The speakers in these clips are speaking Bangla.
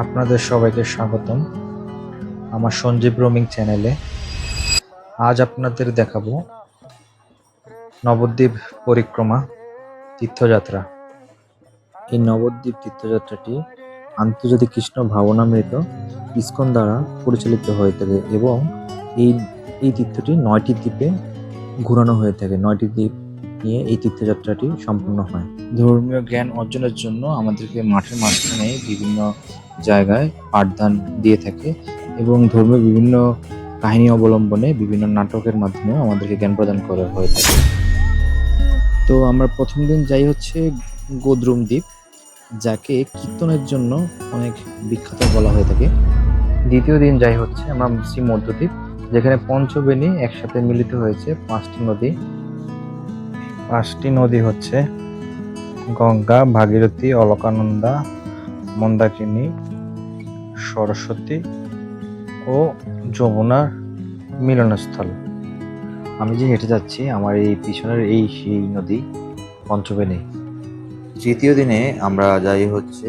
আপনাদের সবাইকে স্বাগতম আমার সঞ্জীব রোমিং চ্যানেলে। আজ আপনাদের দেখাবো নবদ্বীপ পরিক্রমা তীর্থযাত্রা। এই নবদ্বীপ তীর্থযাত্রাটি আন্তর্জাতিক কৃষ্ণ ভাবনামৃত ইসকন দ্বারা পরিচালিত হয়ে থাকে এবং এই তীর্থটি 9টি দ্বীপে ঘোরানো হয়ে থাকে। 9টি দ্বীপ নিয়ে এই তীর্থযাত্রাটি সম্পূর্ণ হয়। ধর্মীয় জ্ঞান অর্জনের জন্য আমাদেরকে মাঠের মাঝখানে বিভিন্ন জায়গায় পাঠদান দিয়ে থাকে এবং ধর্মীয় বিভিন্ন কাহিনী অবলম্বনে বিভিন্ন নাটকের মাধ্যমে আমাদেরকে জ্ঞান প্রদান করা হয়ে থাকে। তো আমরা প্রথম দিন যাই হচ্ছে গোদ্রুম দ্বীপ, যাকে কীর্তনের জন্য অনেক বিখ্যাত বলা হয়ে থাকে। দ্বিতীয় দিন যাই হচ্ছে আমরা শ্রী মধ্যদ্বীপ, যেখানে পঞ্চবেণী একসাথে মিলিত হয়েছে 5টি নদী। 5টি নদী হচ্ছে গঙ্গা, ভাগীরথী, অলকানন্দা, মন্দাকিনী, সরস্বতী ও যমুনার মিলনস্থল। আমি যে হেঁটে যাচ্ছি, আমার এই পিছনের সেই নদী পঞ্চবেণী। তৃতীয় দিনে আমরা যাই হচ্ছে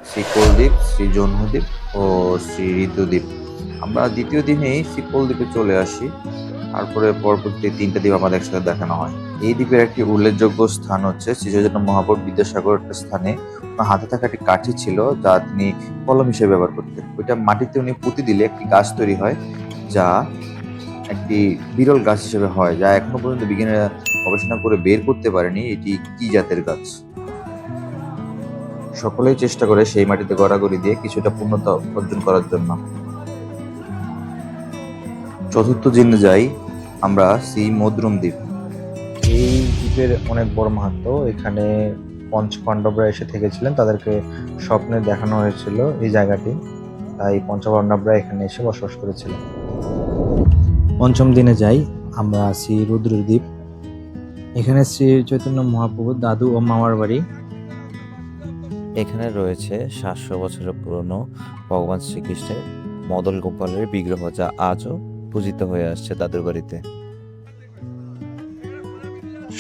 শ্রী কোলদ্বীপ, শ্রী জহ্নদ্বীপ ও শ্রী ঋতুদ্বীপ। আমরা দ্বিতীয় দিনেই শ্রী কোলদ্বীপে চলে আসি। তারপরে পরবর্তী 3টা দ্বীপ আমাদের একসাথে দেখানো হয়। এই দ্বীপের একটি উল্লেখযোগ্য স্থান হচ্ছে শ্রী চৈতন্য মহাপ্রভু বিদ্যাসাগর একটা স্থানে হাতে থাকা একটি কাঠি ছিল, যা তিনি কলম হিসেবে ব্যবহার করতেন। ওইটা মাটিতে উনি পুঁতি দিলে একটি গাছ তৈরি হয়, যা একটি বিরল গাছ হিসেবে হয়, যা এখনো পর্যন্ত বিজ্ঞানীরা গবেষণা করে বের করতে পারেনি এটি কি জাতের গাছ। সকলেই চেষ্টা করে সেই মাটিতে গড়াগড়ি দিয়ে কিছুটা পূর্ণতা অর্জন করার জন্য। চতুর্থ দিনে যাই আমরা শ্রী মদ্রুম দ্বীপ। এই দ্বীপের অনেক বড় মাহাত্ম্য। এখানে পঞ্চপাণ্ডবরা এসে থেকেছিলেন, তাদেরকে স্বপ্নে দেখানো হয়েছিল এই জায়গাটি, তাই পঞ্চপাণ্ডবরা এখানে এসে বসবাস করেছিলেন। পঞ্চম দিনে যাই আমরা শ্রী রুদ্রদ্বীপ। এখানে শ্রী চৈতন্য মহাপ্রভুর দাদু ও মামার বাড়ি। এখানে রয়েছে 700 বছরের পুরনো ভগবান শ্রীকৃষ্ণের মদল গোপালের বিগ্রহ, যা আজও পূজিত হয়ে আসছে দাদুর বাড়িতে।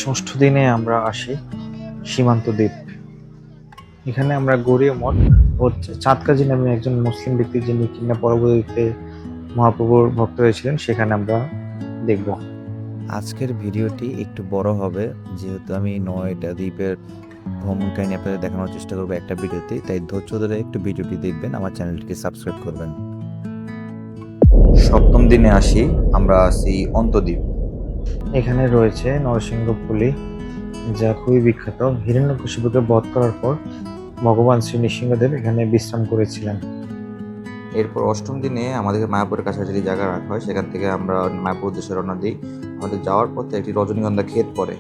ষষ্ঠ দিনে আমরা আসি সীমান্ত দ্বীপ। এখানে আমরা গড়িয়া মঠ ও চাঁদকাজি নামে একজন মুসলিম ব্যক্তি, যিনি কিনা পরবর্তীতে মহাপ্রভুর ভক্ত হয়েছিলেন, সেখানে আমরা দেখব। আজকের ভিডিওটি একটু বড় হবে, যেহেতু আমি 9টা দ্বীপের ভ্রমণ কাহিনী আপনাদের দেখানোর চেষ্টা করবো একটা ভিডিওতে, তাই ধৈর্য ধরে একটু ভিডিওটি দেখবেন, আমার চ্যানেলটিকে সাবস্ক্রাইব করবেন। সপ্তম দিনে আসি আমরা শ্রী অন্তদ্বীপ। এখানে রয়েছে নরসিংহপুলি, যা খুবই বিখ্যাত। হিরণ্যকশিপুকে বধ করার পর ভগবান শ্রী নৃসিংহদেব এখানে বিশ্রাম করেছিলেন। এরপর অষ্টম দিনে আমাদেরকে মায়াপুরের কাছাকাছি যে জায়গা রাখা হয়, সেখান থেকে আমরা মায়াপুর উদ্দেশ্যে রওনা দিই। আমাদের যাওয়ার পথে একটি রজনীগন্ধা ক্ষেত পড়ে।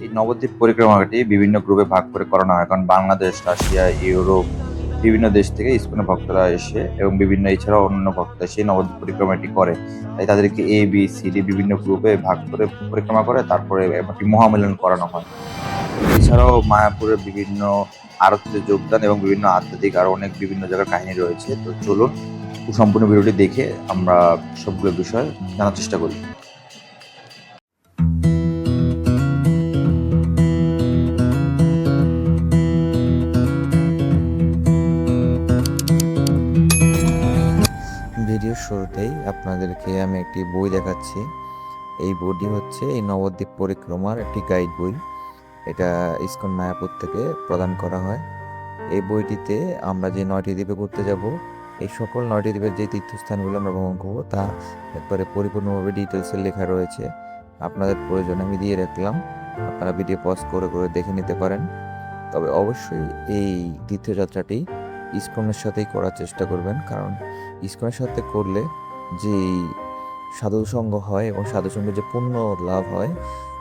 এই নবদ্বীপ পরিক্রমাটি বিভিন্ন গ্রুপে ভাগ করে করানো হয়, কারণ বাংলাদেশ, রাশিয়া, ইউরোপ বিভিন্ন দেশ থেকে ইসকনের ভক্তরা এসে এবং বিভিন্ন এছাড়াও অন্যান্য ভক্তরা সেই নবদ্বীপ পরিক্রমাটি করে। তাই তাদেরকে A, B, C, D বিভিন্ন গ্রুপে ভাগ করে পরিক্রমা করে তারপরে একটি মহামিলন করানো হয়। এছাড়াও মায়াপুরের বিভিন্ন আরতিতে যোগদান এবং বিভিন্ন আধ্যাত্মিক আরো অনেক বিভিন্ন জায়গার কাহিনী রয়েছে। তো চলুন সম্পূর্ণ ভিডিওটি দেখে আমরা সবগুলো বিষয় জানার চেষ্টা করি। ভিডিওর শুরুতেই আপনাদেরকে আমি একটি বই দেখাচ্ছি। এই বইটি হচ্ছে এই নবদ্বীপ পরিক্রমার একটি গাইড বই। এটা ইসকন মায়াপুর থেকে প্রদান করা হয়। এই বইটিতে আমরা যে 9টি দ্বীপে ঘুরতে যাব, এই সকল 9টি দ্বীপের যে তীর্থস্থানগুলো আমরা ভ্রমণ করবো তা একবারে পরিপূর্ণভাবে ডিটেলসে লেখা রয়েছে। আপনাদের প্রয়োজনে আমি দিয়ে রাখলাম, আপনারা ভিডিও পজ করে করে দেখে নিতে পারেন। তবে অবশ্যই এই তীর্থযাত্রাটি ইসকনের সাথেই করার চেষ্টা করবেন, কারণ ইসকনের সাথে করলে যে সাধুসঙ্গ হয় এবং সাধুসঙ্গের যে পুণ্য লাভ হয়,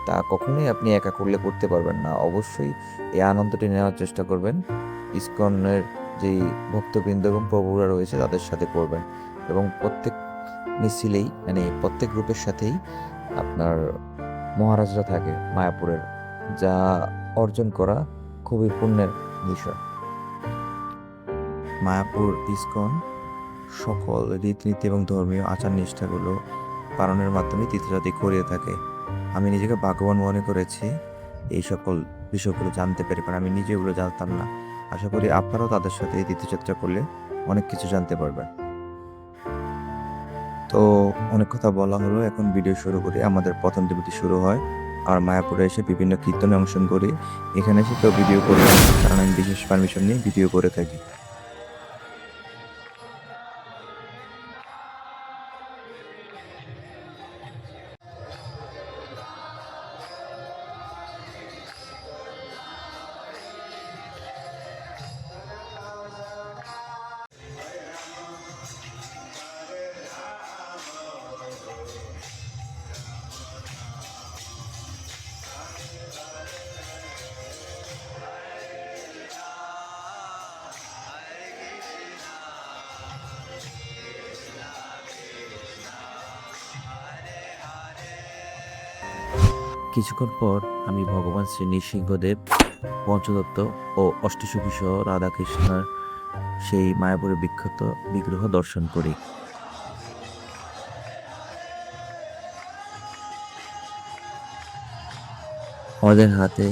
তা কখনোই আপনি একা করলে করতে পারবেন না। অবশ্যই এই আনন্দটি নেওয়ার চেষ্টা করবেন, ইসকনের যেই ভক্তবৃন্দ এবং প্রভুরা রয়েছে তাদের সাথে করবেন। এবং প্রত্যেক মিছিলেই মানে প্রত্যেক গ্রুপের সাথেই আপনার মহারাজরা থাকে মায়াপুরের, যা অর্জন করা খুবই পুণ্যের বিষয়। মায়াপুর ইসকন সকল রীতিনীতি এবং ধর্মীয় আচার নিষ্ঠাগুলো পালনের মাধ্যমে তীর্থযাত্রী করিয়ে থাকে। আমি নিজেকে ভাগ্যবান মনে করেছি এই সকল বিষয়গুলো জানতে পেরে, কারণ আমি নিজে এগুলো জানতাম না। আশা করি আপনারাও তাদের সাথে এই তীর্থযাত্রা করলে অনেক কিছু জানতে পারবেন। তো অনেক কথা বলা হলো, এখন ভিডিও শুরু করি। আমাদের প্রথম দিনটি শুরু হয় আর মায়াপুরে এসে বিভিন্ন কীর্তনে অংশগ্রহণ করি। এখানে এসে কেউ ভিডিও করবে না, কারণ আমি বিশেষ পারমিশন নিয়ে ভিডিও করে থাকি। কিছুক্ষণ পর আমি ভগবান শ্রী নৃসিংহদেব, পঞ্চদত্ত ও অষ্টসখী সহ রাধাকৃষ্ণের সেই মায়াপুরের বিখ্যাত বিগ্রহ দর্শন করি। আমাদের হাতে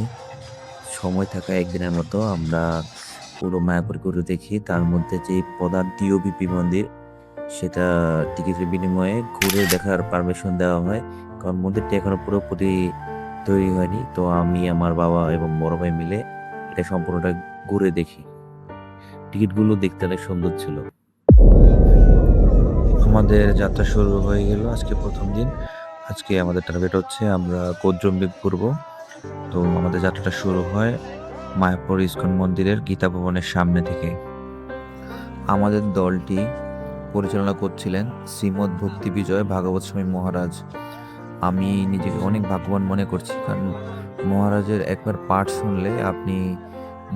সময় থাকা একদিনের মতো আমরা পুরো মায়াপুর ঘুরে দেখি। তার মধ্যে যে প্রধান টিওবিপি মন্দির, সেটা টিকিটের বিনিময়ে ঘুরে দেখার পারমিশন দেওয়া হয়, কারণ মন্দিরটি এখনো পুরোপুরি তৈরি হয়নি। তো আমি, আমার বাবা এবং বড় ভাই মিলে এটা সম্পূর্ণটা ঘুরে দেখি। টিকিটগুলো দেখতে অনেক সুন্দর ছিল। আমাদের যাত্রা শুরু হয়ে গেল। আজকে প্রথম দিন। আজকে আমাদের টার্গেট হচ্ছে আমরা কোদ্রম্বিক ঘুরবো। তো আমাদের যাত্রাটা শুরু হয় মায়াপুর ইস্কন মন্দিরের গীতা ভবনের সামনে থেকে। আমাদের দলটি পরিচালনা করছিলেন শ্রীমৎ ভক্তি বিজয় ভাগবত স্বামী মহারাজ। আমি নিজেকে অনেক ভাগ্যবান মনে করছি, কারণ মহারাজের একবার পাঠ শুনলে আপনি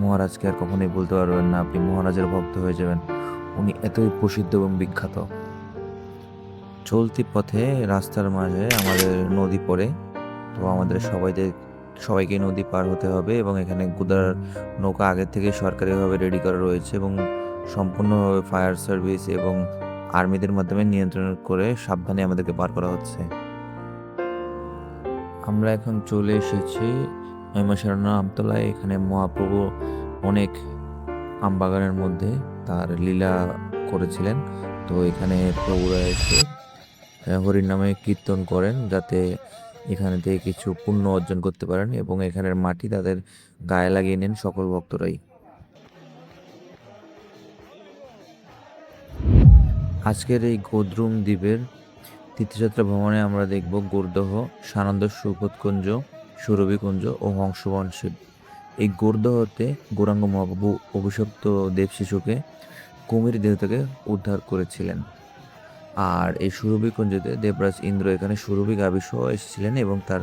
মহারাজকে আর কখনোই বলতে পারবেন না, আপনি মহারাজের ভক্ত হয়ে যাবেন। উনি এতই প্রসিদ্ধ এবং বিখ্যাত। চলতি পথে রাস্তার মাঝে আমাদের নদী পড়ে। তো আমাদের সবাইকে নদী পার হতে হবে এবং এখানে গুদার নৌকা আগে থেকে সরকারিভাবে রেডি করা রয়েছে এবং সম্পূর্ণভাবে ফায়ার সার্ভিস এবং আর্মিদের মাধ্যমে নিয়ন্ত্রণ করে সাবধানে আমাদেরকে পার করা হচ্ছে। আমরা এখন চলে এসেছি মহিমাসারণা আমতলায়। এখানে মহাপ্রভু অনেক আমবাগানের মধ্যে তার লীলা করেছিলেন। তো এখানে প্রভুরা এসে হরির নামে কীর্তন করেন, যাতে এখানে থেকে কিছু পুণ্য অর্জন করতে পারেন এবং এখানের মাটি তাদের গায়ে লাগিয়ে নেন সকল ভক্তরাই। আজকের এই গোদ্রুম দ্বীপের তীর্থযাত্রা ভ্রমণে আমরা দেখব গোর্দহ, সানন্দ সুবোধকুঞ্জ, সুরভিকুঞ্জ ও হংসবন শিব। এই গোর্দহতে গৌরাঙ্গ মহাপ্রভু অভিশপ্ত দেব শিশুকে কুমির দেহ থেকে উদ্ধার করেছিলেন। আর এই সুরভিকুঞ্জতে দেবরাজ ইন্দ্র এখানে সুরভি গাভী সহ এসেছিলেন এবং তার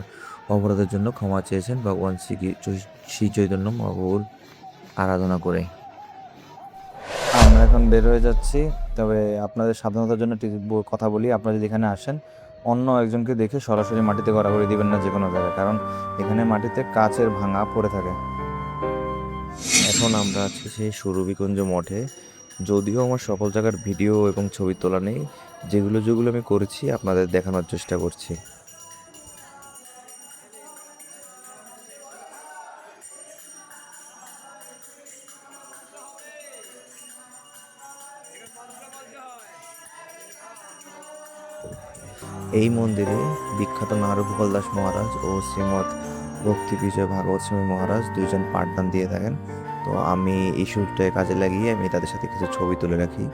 অপরাধের জন্য ক্ষমা চেয়েছেন ভগবান শ্রী চৈতন্য মহাপ্রভুর আরাধনা করে। আমরা এখন বের হয়ে যাচ্ছি। তবে আপনাদের সাবধানতার জন্য কথা বলি, আপনারা যদি এখানে আসেন অন্য একজনকে দেখে সরাসরি মাটিতে গড়াগড়ি দিবেন না যে কোনো জায়গায়, কারণ এখানে মাটিতে কাচের ভাঙা পড়ে থাকে। এখন আমরা আছি সেই সুরভিকুঞ্জ মঠে। যদিও আমার সকল জায়গার ভিডিও এবং ছবি তোলা নেই, যেগুলো আমি করেছি আপনাদের দেখানোর চেষ্টা করছি। এই মন্দিরে বিখ্যাত নারগোপাল দাস মহারাজ ও শ্রীমৎ ভক্তি বিজয় ভাগবত স্বামী মহারাজ দুইজন পাঠদান দিয়ে থাকেন। তো আমি এই সুযোগটাকে কাজে লাগিয়ে আমি তাদের সাথে কিছু ছবি তুলে রাখি।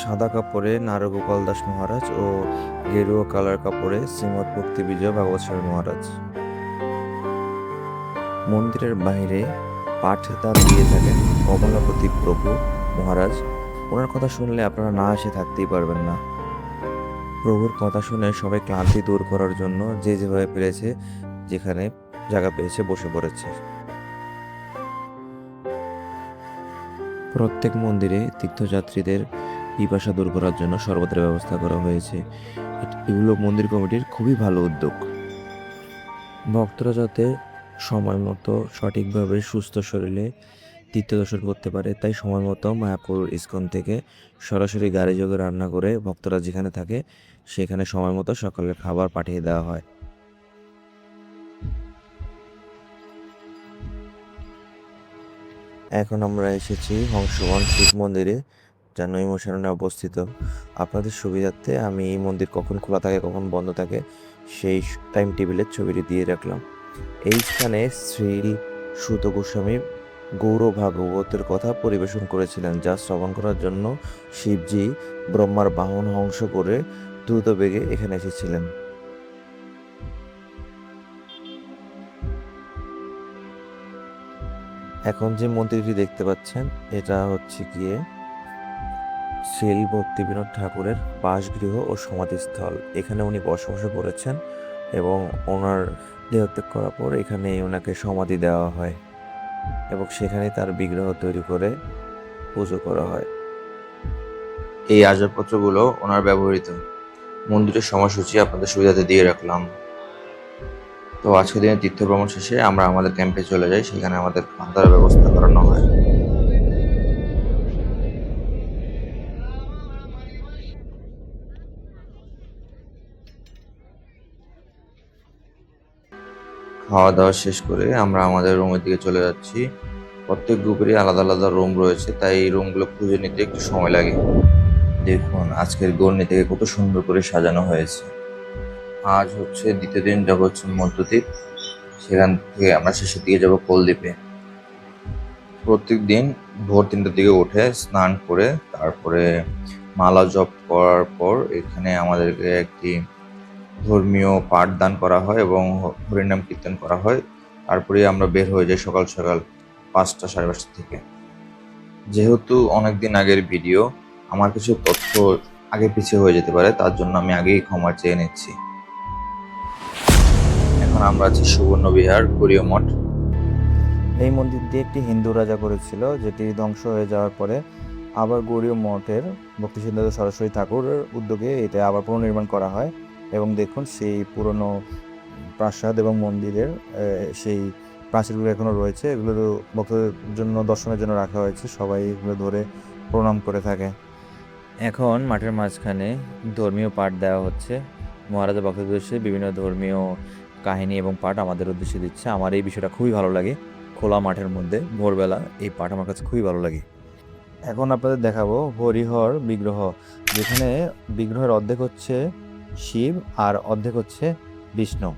সাদা কাপড়ে নারগোপাল দাস মহারাজ ও গেরুয়া কালার কাপড়ে শ্রীমৎ ভক্তি বিজয় ভাগবত স্বামী মহারাজ। মন্দিরের বাইরে পাঠদান দিয়ে থাকেন কমলাপতি প্রভু মহারাজ। ওনার কথা শুনলে আপনারা না এসে থাকতেই পারবেন না। প্রভুর কথা শুনে সবাই ক্লান্তি দূর করার জন্য যে যেভাবে পেরেছে, যেখানে জায়গা পেয়েছে বসে পড়েছে। প্রত্যেক মন্দিরে তীর্থযাত্রীদের পিপাসা দূর করার জন্য শরবতের ব্যবস্থা করা হয়েছে। এগুলো মন্দির কমিটির খুবই ভালো উদ্যোগ। ভক্তরা যাতে সময় মতো সঠিকভাবে সুস্থ শরীরে তীর্থ দর্শন করতে পারে, তাই সময় মতো মায়াপুর ইস্কন থেকে সরাসরি গাড়ি যোগে রান্না করে ভক্তরা যেখানে থাকে সেখানে সময় মতো সকালের খাবার পাঠিয়ে দেওয়া হয়। এখন আমরা এসেছি হংসবন শিব মন্দিরে, যা নৈমিষারণ্যে অবস্থিত। আপনাদের সুবিধার্থে আমি এই মন্দির কখন খোলা থাকে কখন বন্ধ থাকে সেই টাইম টেবিলের ছবিটি দিয়ে রাখলাম। এই স্থানে শ্রী সুত গোস্বামী গৌর ভাগবতের কথা পরিবেশন করেছিলেন, যা শ্রবণ করার জন্য শিবজি ব্রহ্মার বাহন হংস করে দ্রুত বেগে এখানে এসেছিলেন। এখন যে মন্দিরটি দেখতে পাচ্ছেন এটা হচ্ছে গিয়ে শ্রী ভক্তিবিনোদ ঠাকুরের বাসগৃহ ও সমাধিস্থল। এখানে উনি বসবাস করেছেন এবং ওনার দেহত্যাগ করার পর এখানে ওনাকে সমাধি দেওয়া হয় এবং সেখানে তার বিগ্রহ তৈরি করে পুজো করা হয়। এই আসবাবপত্রগুলো ওনার ব্যবহৃত। মন্দিরের সময়সূচি আপনাদের সুবিধাতে দিয়ে রাখলাম। তো আজকের দিনে তীর্থ ভ্রমণ শেষে আমরা আমাদের ক্যাম্পে চলে যাই, সেখানে আমাদের খাওয়া দাওয়ার ব্যবস্থা করানো হয়। খাওয়া দাওয়া শেষ করে আমরা আমাদের রুমের দিকে চলে যাচ্ছি। প্রত্যেক গ্রুপেরই আলাদা আলাদা রুম রয়েছে, তাই এই রুমগুলো খুঁজে নিতে একটু সময় লাগে। দেখুন আজকের গর্নি থেকে কত সুন্দর করে সাজানো হয়েছে। আজ হচ্ছে দ্বিতীয় দিন, যাব হচ্ছে মধ্যদ্বীপ। সেখান থেকে আমরা শেষের দিকে যাব কোলদ্বীপে। প্রত্যেক দিন ভোর 3টার দিকে উঠে স্নান করে তারপরে মালা জপ করার পর এখানে আমাদেরকে একটি ধর্মীয় পাঠদান করা হয় এবং হরিনাম কীর্তন করা হয়। তারপরে আমরা বের হয়ে যাই সকাল সকাল 5টা সাড়ে 5টা থেকে। যেহেতু অনেক দিন আগের ভিডিও, আমার কিছু তথ্য আগে পিছিয়ে হয়ে যেতে পারে, তার জন্য আমি আগেই ক্ষমা চেয়ে নিচ্ছি। এখন আমরা আছি সুবর্ণ বিহার গড়ীয় মঠ। এই মন্দিরটি একটি হিন্দু রাজা করেছিল, যেটি ধ্বংস হয়ে যাওয়ার পরে আবার গৌড়ীয় মঠের ভক্তি সিদ্ধান্ত সরস্বতী ঠাকুরের উদ্যোগে এটা আবার পুনর্নির্মাণ করা হয়। এবং দেখুন সেই পুরনো প্রাসাদ এবং মন্দিরের সেই প্রাচীরগুলো এখনও রয়েছে। এগুলো ভক্তদের জন্য দর্শনের জন্য রাখা হয়েছে, সবাই এগুলো ধরে প্রণাম করে থাকে। এখন মাঠের মাঝখানে ধর্মীয় পাঠ দেওয়া হচ্ছে। মহারাজা ভক্তদের উদ্দেশ্যে বিভিন্ন ধর্মীয় কাহিনী এবং পাঠ আমাদের উদ্দেশ্যে দিচ্ছে। আমার এই বিষয়টা খুবই ভালো লাগে। খোলা মাঠের মধ্যে ভোরবেলা এই পাঠ আমার কাছে খুবই ভালো লাগে। এখন আপনাদের দেখাবো হরিহর বিগ্রহ, যেখানে বিগ্রহের অর্ধেক হচ্ছে শিব আর অর্ধেক হচ্ছে বিষ্ণু।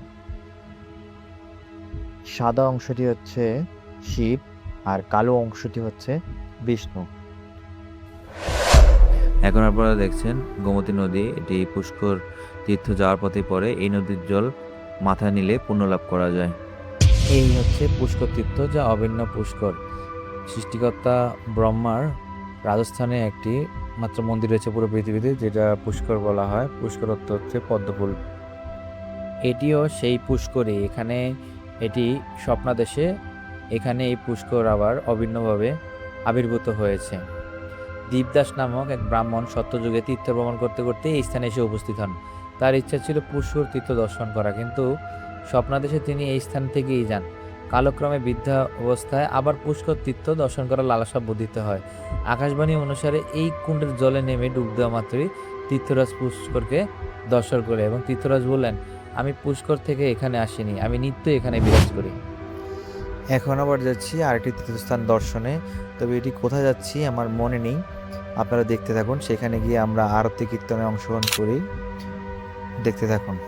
সাদা অংশটি হচ্ছে শিব আর কালো অংশটি হচ্ছে বিষ্ণু। এখন আপনারা দেখছেন গোমতী নদী, এটি পুষ্কর তীর্থ যাওয়ার পথে পড়ে। এই নদীর জল মাথায় নিলে পুণ্য লাভ করা যায়। এই হচ্ছে পুষ্কর তীর্থ, যা অভিন্ন পুষ্কর। সৃষ্টিকর্তা ব্রহ্মার রাজস্থানে একটি মাত্র মন্দির রয়েছে পুরো পৃথিবীতে, যেটা পুষ্কর বলা হয়। পুষ্কর অর্থ হচ্ছে পদ্মফুল। এটিও সেই পুষ্করই। এখানে এটি স্বপ্নাদেশে এখানে এই পুষ্কর আবার অভিন্নভাবে আবির্ভূত হয়েছে। দীপদাস নামক এক ব্রাহ্মণ সত্যযুগে তীর্থ ভ্রমণ করতে করতে এই স্থানে এসে উপস্থিত হন। তার ইচ্ছা ছিল পুষ্কর তীর্থ দর্শন করা, কিন্তু স্বপ্নাদেশে তিনি এই স্থান থেকেই যান। কালক্রমে বৃদ্ধা অবস্থায় আবার পুষ্কর তীর্থ দর্শন করার লালসা বোধিত হয়। আকাশবাণী অনুসারে এই কুণ্ডের জলে নেমে ডুব দেওয়া মাত্রই তীর্থরাজ পুষ্করকে দর্শন করে এবং তীর্থরাজ বললেন, আমি পুষ্কর থেকে এখানে আসিনি, আমি নিত্য এখানে বিরাজ করি। এখন আবার যাচ্ছি আরেকটি তীর্থস্থান দর্শনে, তবে এটি কোথায় যাচ্ছি আমার মনে নেই। আপনারা দেখতে থাকুন, সেখানে গিয়ে আমরা আরতি কীর্তনে অংশগ্রহণ করি। দেখতে থাকুন।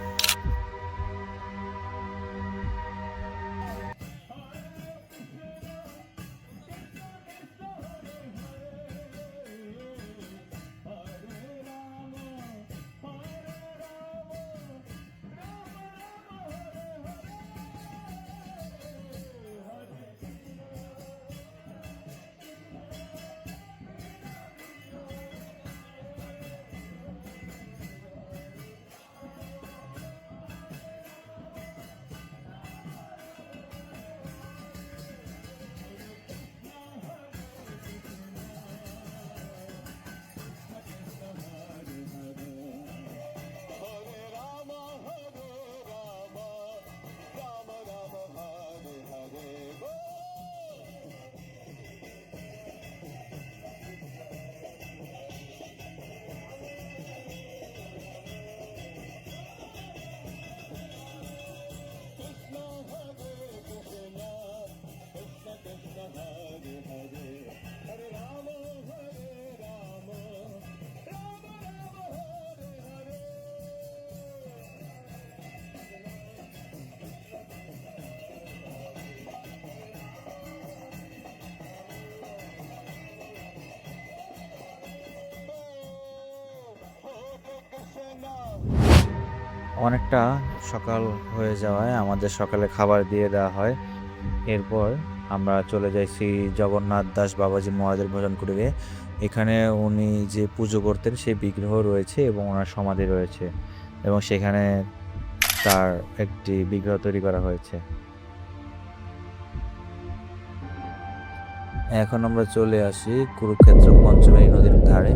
অনেকটা সকাল হয়ে যাওয়ায় আমাদের সকালে খাবার দিয়ে দেওয়া হয়। এরপর আমরা চলে যাই শ্রী জগন্নাথ দাস বাবাজি মহারাজের ভজন কুটিরে। এখানে উনি যে পুজো করতেন সেই বিগ্রহ রয়েছে এবং ওনার সমাধি রয়েছে এবং সেখানে তার একটি বিগ্রহ তৈরি করা হয়েছে। এখন আমরা চলে আসি কুরুক্ষেত্র পঞ্চবেণী নদীর ধারে।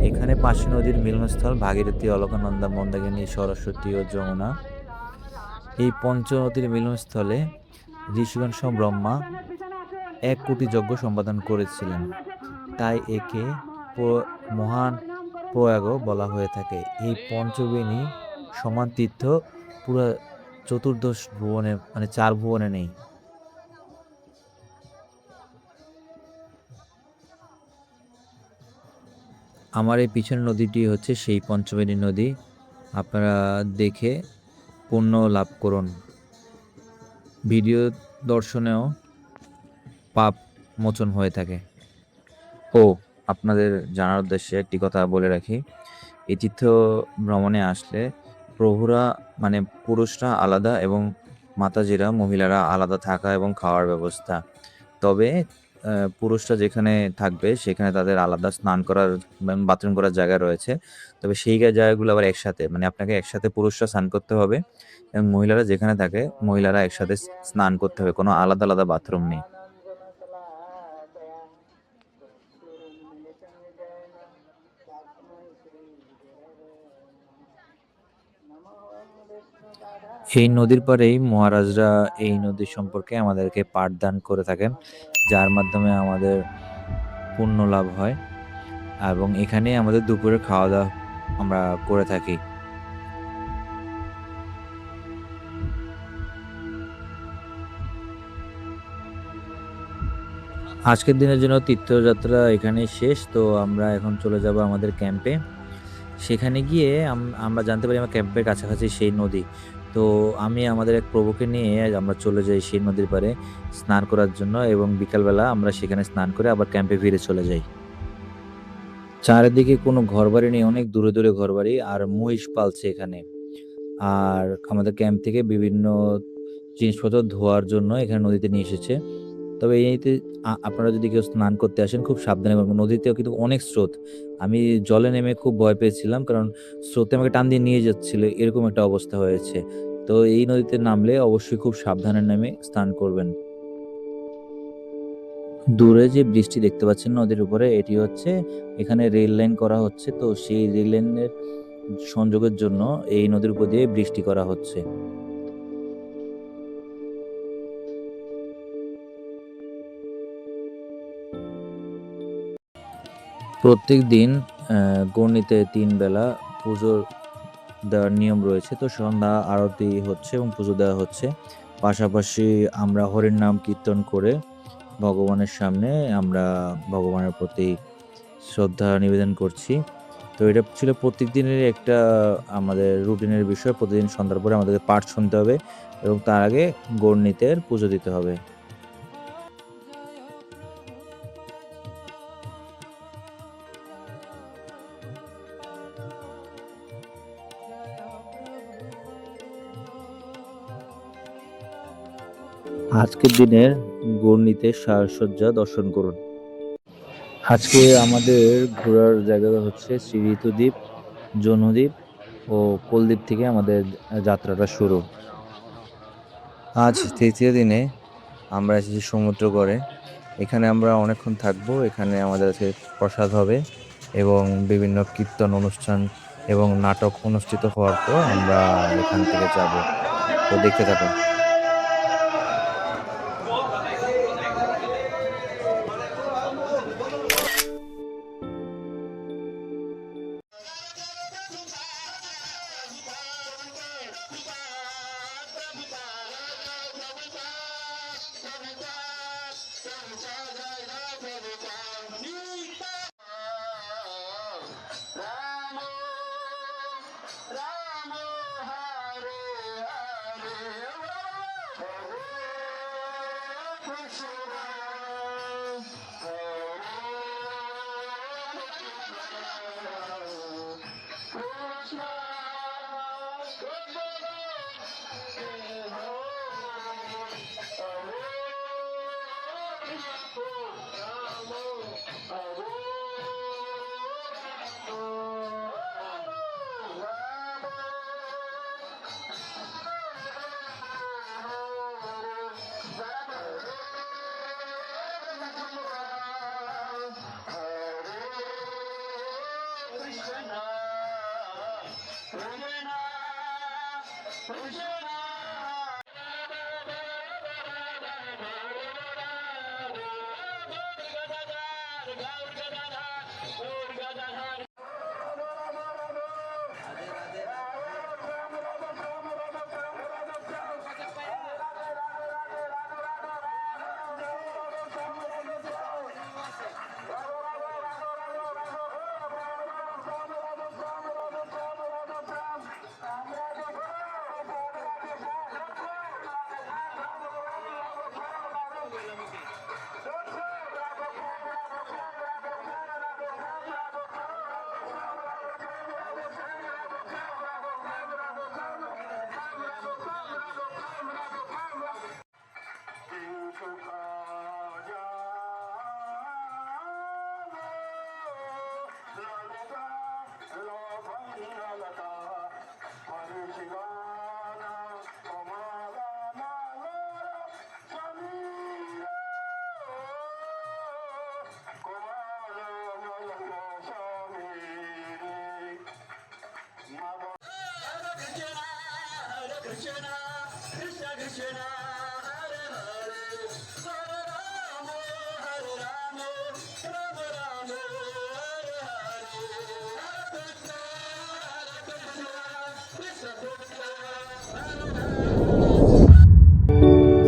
এখানে পাঁচটি নদীর মিলনস্থল ভাগীরথী, অলকানন্দা, মন্দাকিনী, সরস্বতী ও যমুনা। এই পঞ্চ নদীর মিলনস্থলে ঋষিগণ সহ ব্রহ্মা 1 কোটি যজ্ঞ সম্পাদন করেছিলেন, তাই একে মহান প্রয়াগও বলা হয়ে থাকে। এই পঞ্চবেণী সমান তীর্থ পুরো চতুর্দশ ভুবনে মানে 4 ভুবনে নেই। আমার এই পিছনের নদীটি হচ্ছে সেই পঞ্চবেণী নদী। আপনারা দেখে পুণ্য লাভ করুন। ভিডিও দর্শনেও পাপ মোচন হয়ে থাকে। ও আপনাদের জানার উদ্দেশ্যে একটি কথা বলে রাখি, এই তীর্থ ভ্রমণে আসলে প্রভুরা মানে পুরুষরা আলাদা এবং মাতাজিরা মহিলারা আলাদা থাকা এবং খাওয়ার ব্যবস্থা। তবে পুরুষরা যেখানে থাকবে সেখানে তাদের আলাদা স্নান করার বাথরুম করার জায়গা রয়েছে। তবে সেই জায়গাগুলো আবার একসাথে মানে আপনাকে একসাথে পুরুষরা স্নান করতে হবে এবং মহিলারা যেখানে থাকে মহিলারা একসাথে স্নান করতে হবে, কোনো আলাদা আলাদা বাথরুম নেই। এই নদীর পরেই মহারাজরা এই নদী সম্পর্কে আমাদেরকে পাঠদান করে থাকেন, যার মাধ্যমে আমাদের পুণ্য লাভ হয় এবং এখানে আমাদের দুপুরের খাওয়া দাওয়া আমরা করে থাকি। আজকের দিনের জন্য তীর্থযাত্রা এখানে শেষ। তো আমরা এখন চলে যাব আমাদের ক্যাম্পে। সেখানে গিয়ে আমরা জানতে পারি আমার ক্যাম্পের কাছাকাছি সেই নদী। তো আমি আমাদের এক প্রভুকে নিয়ে আমরা চলে যাই সেই নদীর পাড়ে স্নান করার জন্য এবং বিকালবেলা আমরা সেখানে স্নান করে আবার ক্যাম্পে ফিরে চলে যাই। চারিদিকে কোনো ঘরবাড়ি নেই, অনেক দূরে দূরে ঘরবাড়ি আর মহিষ পালছে এখানে। আর আমাদের ক্যাম্প থেকে বিভিন্ন জিনিসপত্র ধোয়ার জন্য এখানে নদীতে নিয়ে এসেছে। তবে এইতে আপনারা যদি কেউ স্নান করতে আসেন খুব সাবধানে করবেন। নদীতেও কিন্তু অনেক স্রোত। আমি জলে নেমে খুব ভয় পেয়েছিলাম, কারণ স্রোতে আমাকে টান দিয়ে নিয়ে যাচ্ছিল, এরকম একটা অবস্থা হয়েছে। তো এই নদীতে নামলে অবশ্যই খুব সাবধানে নেমে স্নান করবেন। দূরে যে বৃষ্টি দেখতে পাচ্ছেন নদীর উপরে, এটি হচ্ছে এখানে রেল লাইন করা হচ্ছে। তো সেই রেল লাইনের সংযোগের জন্য এই নদীর উপর দিয়ে বৃষ্টি করা হচ্ছে। প্রত্যেক দিন গণিতে 3 বেলা পুজোর দেওয়ার নিয়ম রয়েছে। তো সন্ধ্যা আরতি হচ্ছে এবং পুজো দেওয়া হচ্ছে। পাশাপাশি আমরা হরির নাম কীর্তন করে ভগবানের সামনে আমরা ভগবানের প্রতি শ্রদ্ধা নিবেদন করছি। তো এটা ছিল প্রত্যেক দিনের একটা আমাদের রুটিনের বিষয়। প্রতিদিন সন্ধ্যার পরে আমাদেরকে পাঠ শুনতে হবে এবং তার আগে গণিতের পুজো দিতে হবে। আজকের দিনের গণিতের সাজসজ্জা দর্শন করুন। আজকে আমাদের ঘোরার জায়গা হচ্ছে শ্রী ঋতুদ্বীপ, জৌনদ্বীপ ও কোলদ্বীপ থেকে আমাদের যাত্রাটা শুরু। আজ তৃতীয় দিনে আমরা এসেছি সমুদ্রগড়ে। এখানে আমরা অনেকক্ষণ থাকবো। এখানে আমাদের আজকে প্রসাদ হবে এবং বিভিন্ন কীর্তন অনুষ্ঠান এবং নাটক অনুষ্ঠিত হওয়ার পর আমরা এখান থেকে যাব। তো দেখতে থাকুন।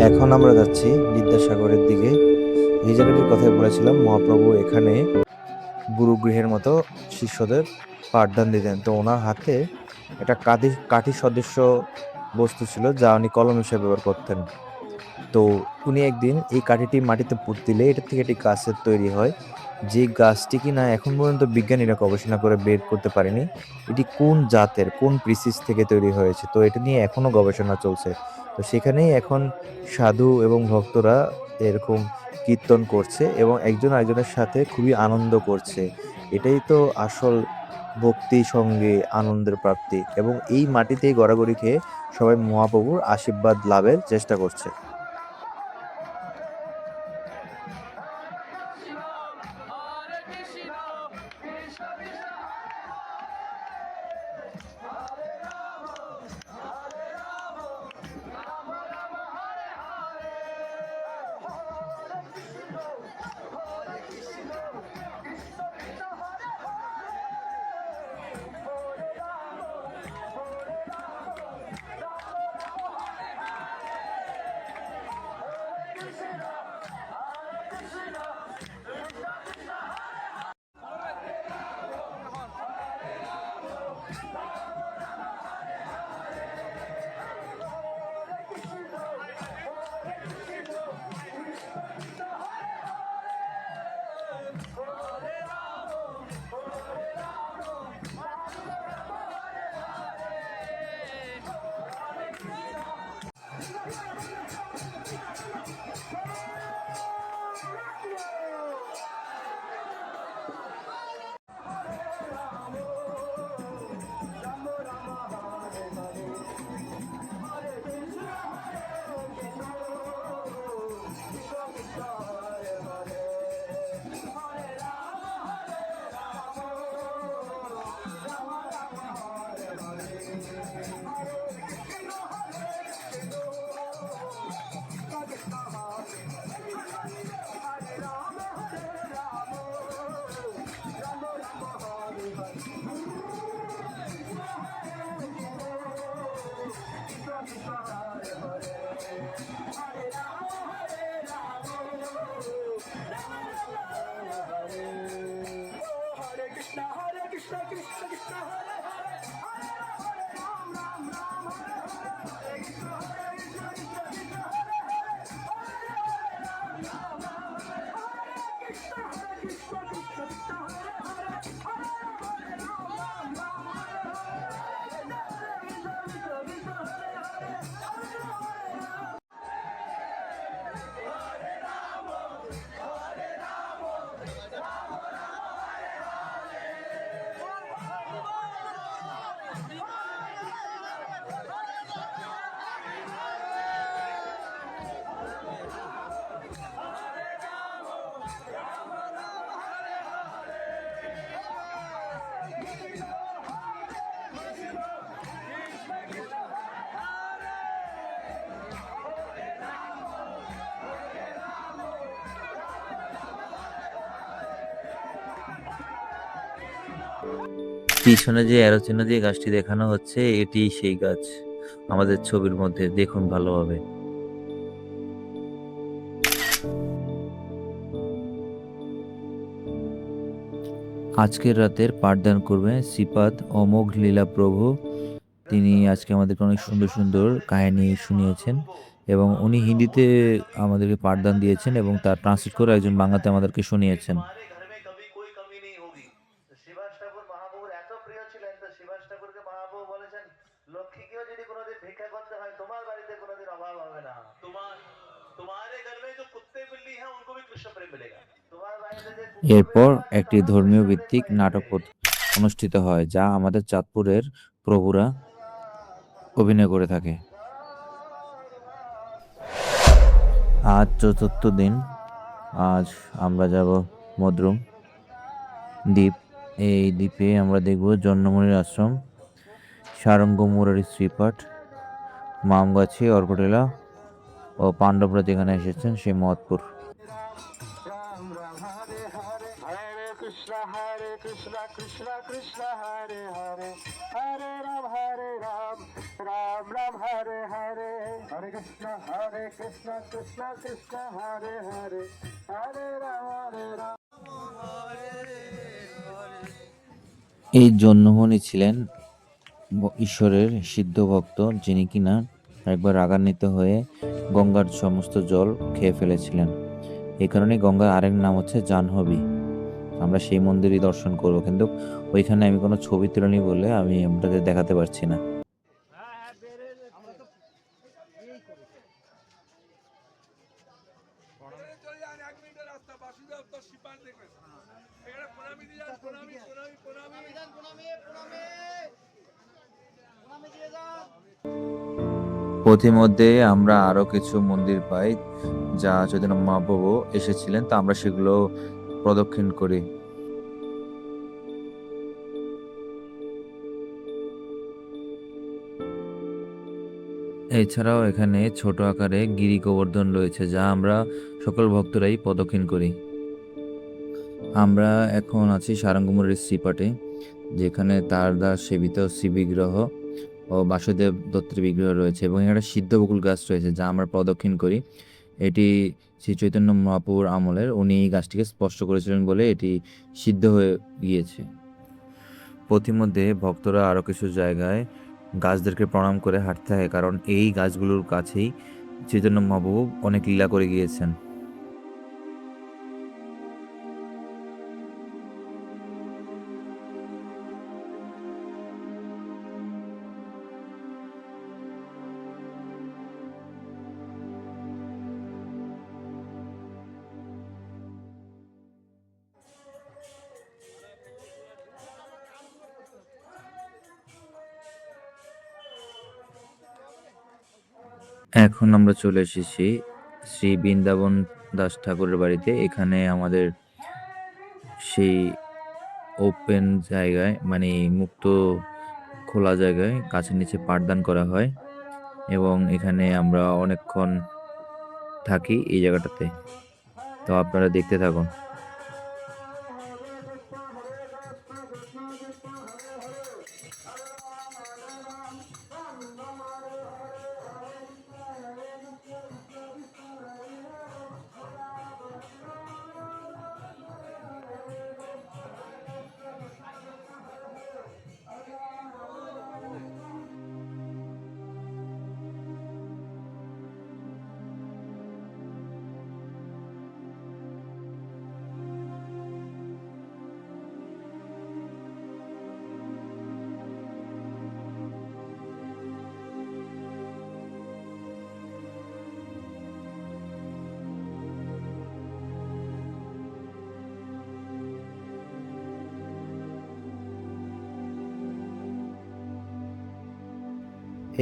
এখন আমরা যাচ্ছি বিদ্যাসাগরের দিকে। এই জায়গাটির কথাই বলেছিলাম, মহাপ্রভু এখানে গুরুগৃহের মতো শিষ্যদের পাঠদান দিতেন। তো ওনার হাতে একটা কাঠি সদৃশ্য বস্তু ছিল যা উনি কলম হিসেবে ব্যবহার করতেন। তো উনি একদিন এই কাঠিটি মাটিতে পুঁত দিলে এটা থেকে একটি গাছের তৈরি হয়, যে গাছটি কিনা এখন পর্যন্ত বিজ্ঞানীরা গবেষণা করে বের করতে পারেনি এটি কোন জাতের, কোন স্পিসিস থেকে তৈরি হয়েছে। তো এটা নিয়ে এখনো গবেষণা চলছে। তো সেখানেই এখন সাধু এবং ভক্তরা এরকম কীর্তন করছে এবং একজন আরেকজনের সাথে খুবই আনন্দ করছে। এটাই তো আসল ভক্তি সঙ্গে আনন্দের প্রাপ্তি, এবং এই মাটিতেই গড়াগড়ি খেয়ে সবাই মহাপ্রভুর আশীর্বাদ লাভের চেষ্টা করছে। পিছনে যে অ্যারো চিহ্ন দিয়ে গাছটি দেখানো হচ্ছে এটি সেই গাছ আমাদের ছবির মধ্যে, দেখুন ভালোভাবে। আজকের রাতের পাঠদান করবেন শ্রীপাদ অমোঘ লীলা প্রভু। তিনি আজকে আমাদেরকে অনেক সুন্দর সুন্দর কাহিনী শুনিয়েছেন এবং উনি হিন্দিতে আমাদেরকে পাঠদান দিয়েছেন এবং তার ট্রান্সলেট করে একজন বাংলাতে আমাদেরকে শুনিয়েছেন। শিবাস ঠাকুর মহাপ্রভুর এত প্রিয় ছিলেন, তো শিবাস ঠাকুরকে মহাপ্রভু বলেছেন, লক্ষ্মীকেও যদি কোনোদিন ভিক্ষা করতে হয় তোমার বাড়িতে কোনোদিন অভাব হবে না। तुम्हारे घर में जो कुत्ते बिल्ली हैं उनको भी कृष्ण प्रेम मिलेगा। তোমার বাড়িতে যে এরপর একটি ধর্মীয় ভিত্তিক নাটক অনুষ্ঠিত হয় যা আমাদের চাঁদপুরের প্রভুরা অভিনয় করে থাকে। আজ চতুর্থ দিন। আজ আমরা যাব মদ্রুম দ্বীপ। এই দ্বীপে আমরা দেখব জন্মমণির আশ্রম, সারঙ্গ মুরারি শ্রীপাঠ, মামগাছি, অর্কটিলা ও পাণ্ডবরা যেখানে এসেছেন সেই মহৎপুর। राम राम हरे हरे हरे कृष्ण कृष्ण कृष्ण हरे हरे हरे राम राम राम हरे हरे हरे कृष्ण कृष्ण कृष्ण हरे हरे हरे राम এই জন্মমণি ছিলেন ঈশ্বরের সিদ্ধ ভক্ত, যিনি কিনা একবার রাগান্বিত হয়ে গঙ্গার সমস্ত জল খেয়ে ফেলেছিলেন। এই কারণে গঙ্গার আরেক নাম হচ্ছে জাহ্নবী। আমরা সেই মন্দিরই দর্শন করবো, কিন্তু ওইখানে আমি কোনো ছবি তুলিনি বলে আমি আপনাদের দেখাতে পারছি না। পথিমধ্যে আমরা আরো কিছু মন্দির পাই যা চৈতন্য মহাপ্রভু এসেছিলেন, তো আমরা সেগুলো প্রদক্ষিণ করি। এছাড়াও এখানে ছোট আকারে গিরি গোবর্ধন রয়েছে, যা আমরা সকল ভক্তরাই প্রদক্ষিণ করি। আমরা এখন আছি সারঙ্গমুড়ির শ্রীপাঠে, যেখানে তার দ্বারা সেবিত শ্রী বিগ্রহ ও বাসুদেব দত্তের বিগ্রহ রয়েছে, এবং এখানে সিদ্ধ বকুল গাছ রয়েছে যা আমরা প্রদক্ষিণ করি। এটি শ্রী চৈতন্য মহাপ্রভুর আমলের, উনি এই গাছটিকে স্পর্শ করেছিলেন বলে এটি সিদ্ধ হয়ে গিয়েছে। পথিমধ্যে ভক্তরা আরও কিছু জায়গায় গাছদেরকে প্রণাম করে হাঁটতে থাকে, কারণ এই গাছগুলোর কাছেই চৈতন্য মহাপ্রভু অনেক লীলা করে গিয়েছেন। এখন আমরা চলে এসেছি শ্রী বৃন্দাবন দাস ঠাকুরের বাড়িতে। এখানে আমাদের সেই ওপেন জায়গায়, মানে মুক্ত খোলা জায়গায় গাছের নিচে পাঠদান করা হয়, এবং এখানে আমরা অনেকক্ষণ থাকি এই জায়গাটাতে। তো আপনারা দেখতে থাকুন।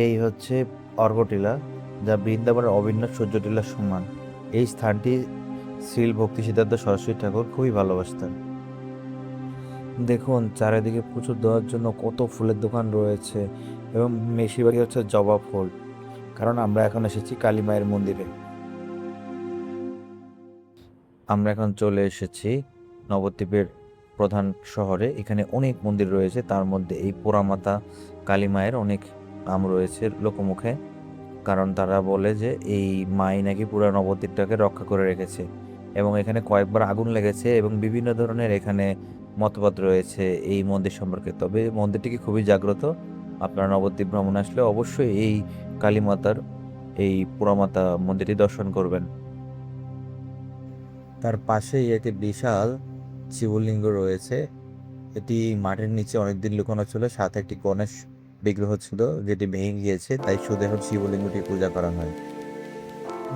এই হচ্ছে অর্কটিলা, যা বৃন্দাবনের অভিন্ন সূর্যটিলার সমান। এই স্থানটি শ্রীল ভক্তি সিদ্ধার্থ সরস্বতী ঠাকুর খুবই ভালোবাসতেন। দেখুন চারিদিকে পুজো দেওয়ার জন্য কত ফুলের দোকান রয়েছে, এবং বেশিরভাগই হচ্ছে জবা ফুল, কারণ আমরা এখন এসেছি কালী মায়ের মন্দিরে। আমরা এখন চলে এসেছি নবদ্বীপের প্রধান শহরে। এখানে অনেক মন্দির রয়েছে, তার মধ্যে এই পোড়ামাতা কালী মায়ের অনেক নাম রয়েছে লোকমুখে, কারণ তারা বলে যে এই মাই নাকি পুরো নবদ্বীপটাকে রক্ষা করে রেখেছে, এবং এখানে কয়েকবার আগুন লেগেছে, এবং বিভিন্ন ধরনের এখানে মতবাদ রয়েছে এই মন্দির সম্পর্কে। তবে মন্দিরটিকে খুবই জাগ্রত। আপনারা নবদ্বীপ ভ্রমণ আসলে অবশ্যই এই কালী মাতার, এই পোড়ামাতা মন্দিরটি দর্শন করবেন। তার পাশেই একটি বিশাল শিবলিঙ্গ রয়েছে। এটি মাটির নিচে অনেকদিন লুকানো ছিল, সাথে একটি গণেশ বিগ্রহ ছিল যেটি ভেঙে গিয়েছে, তাই শুধু এখন শিবলিঙ্গটি পূজা করা হয়।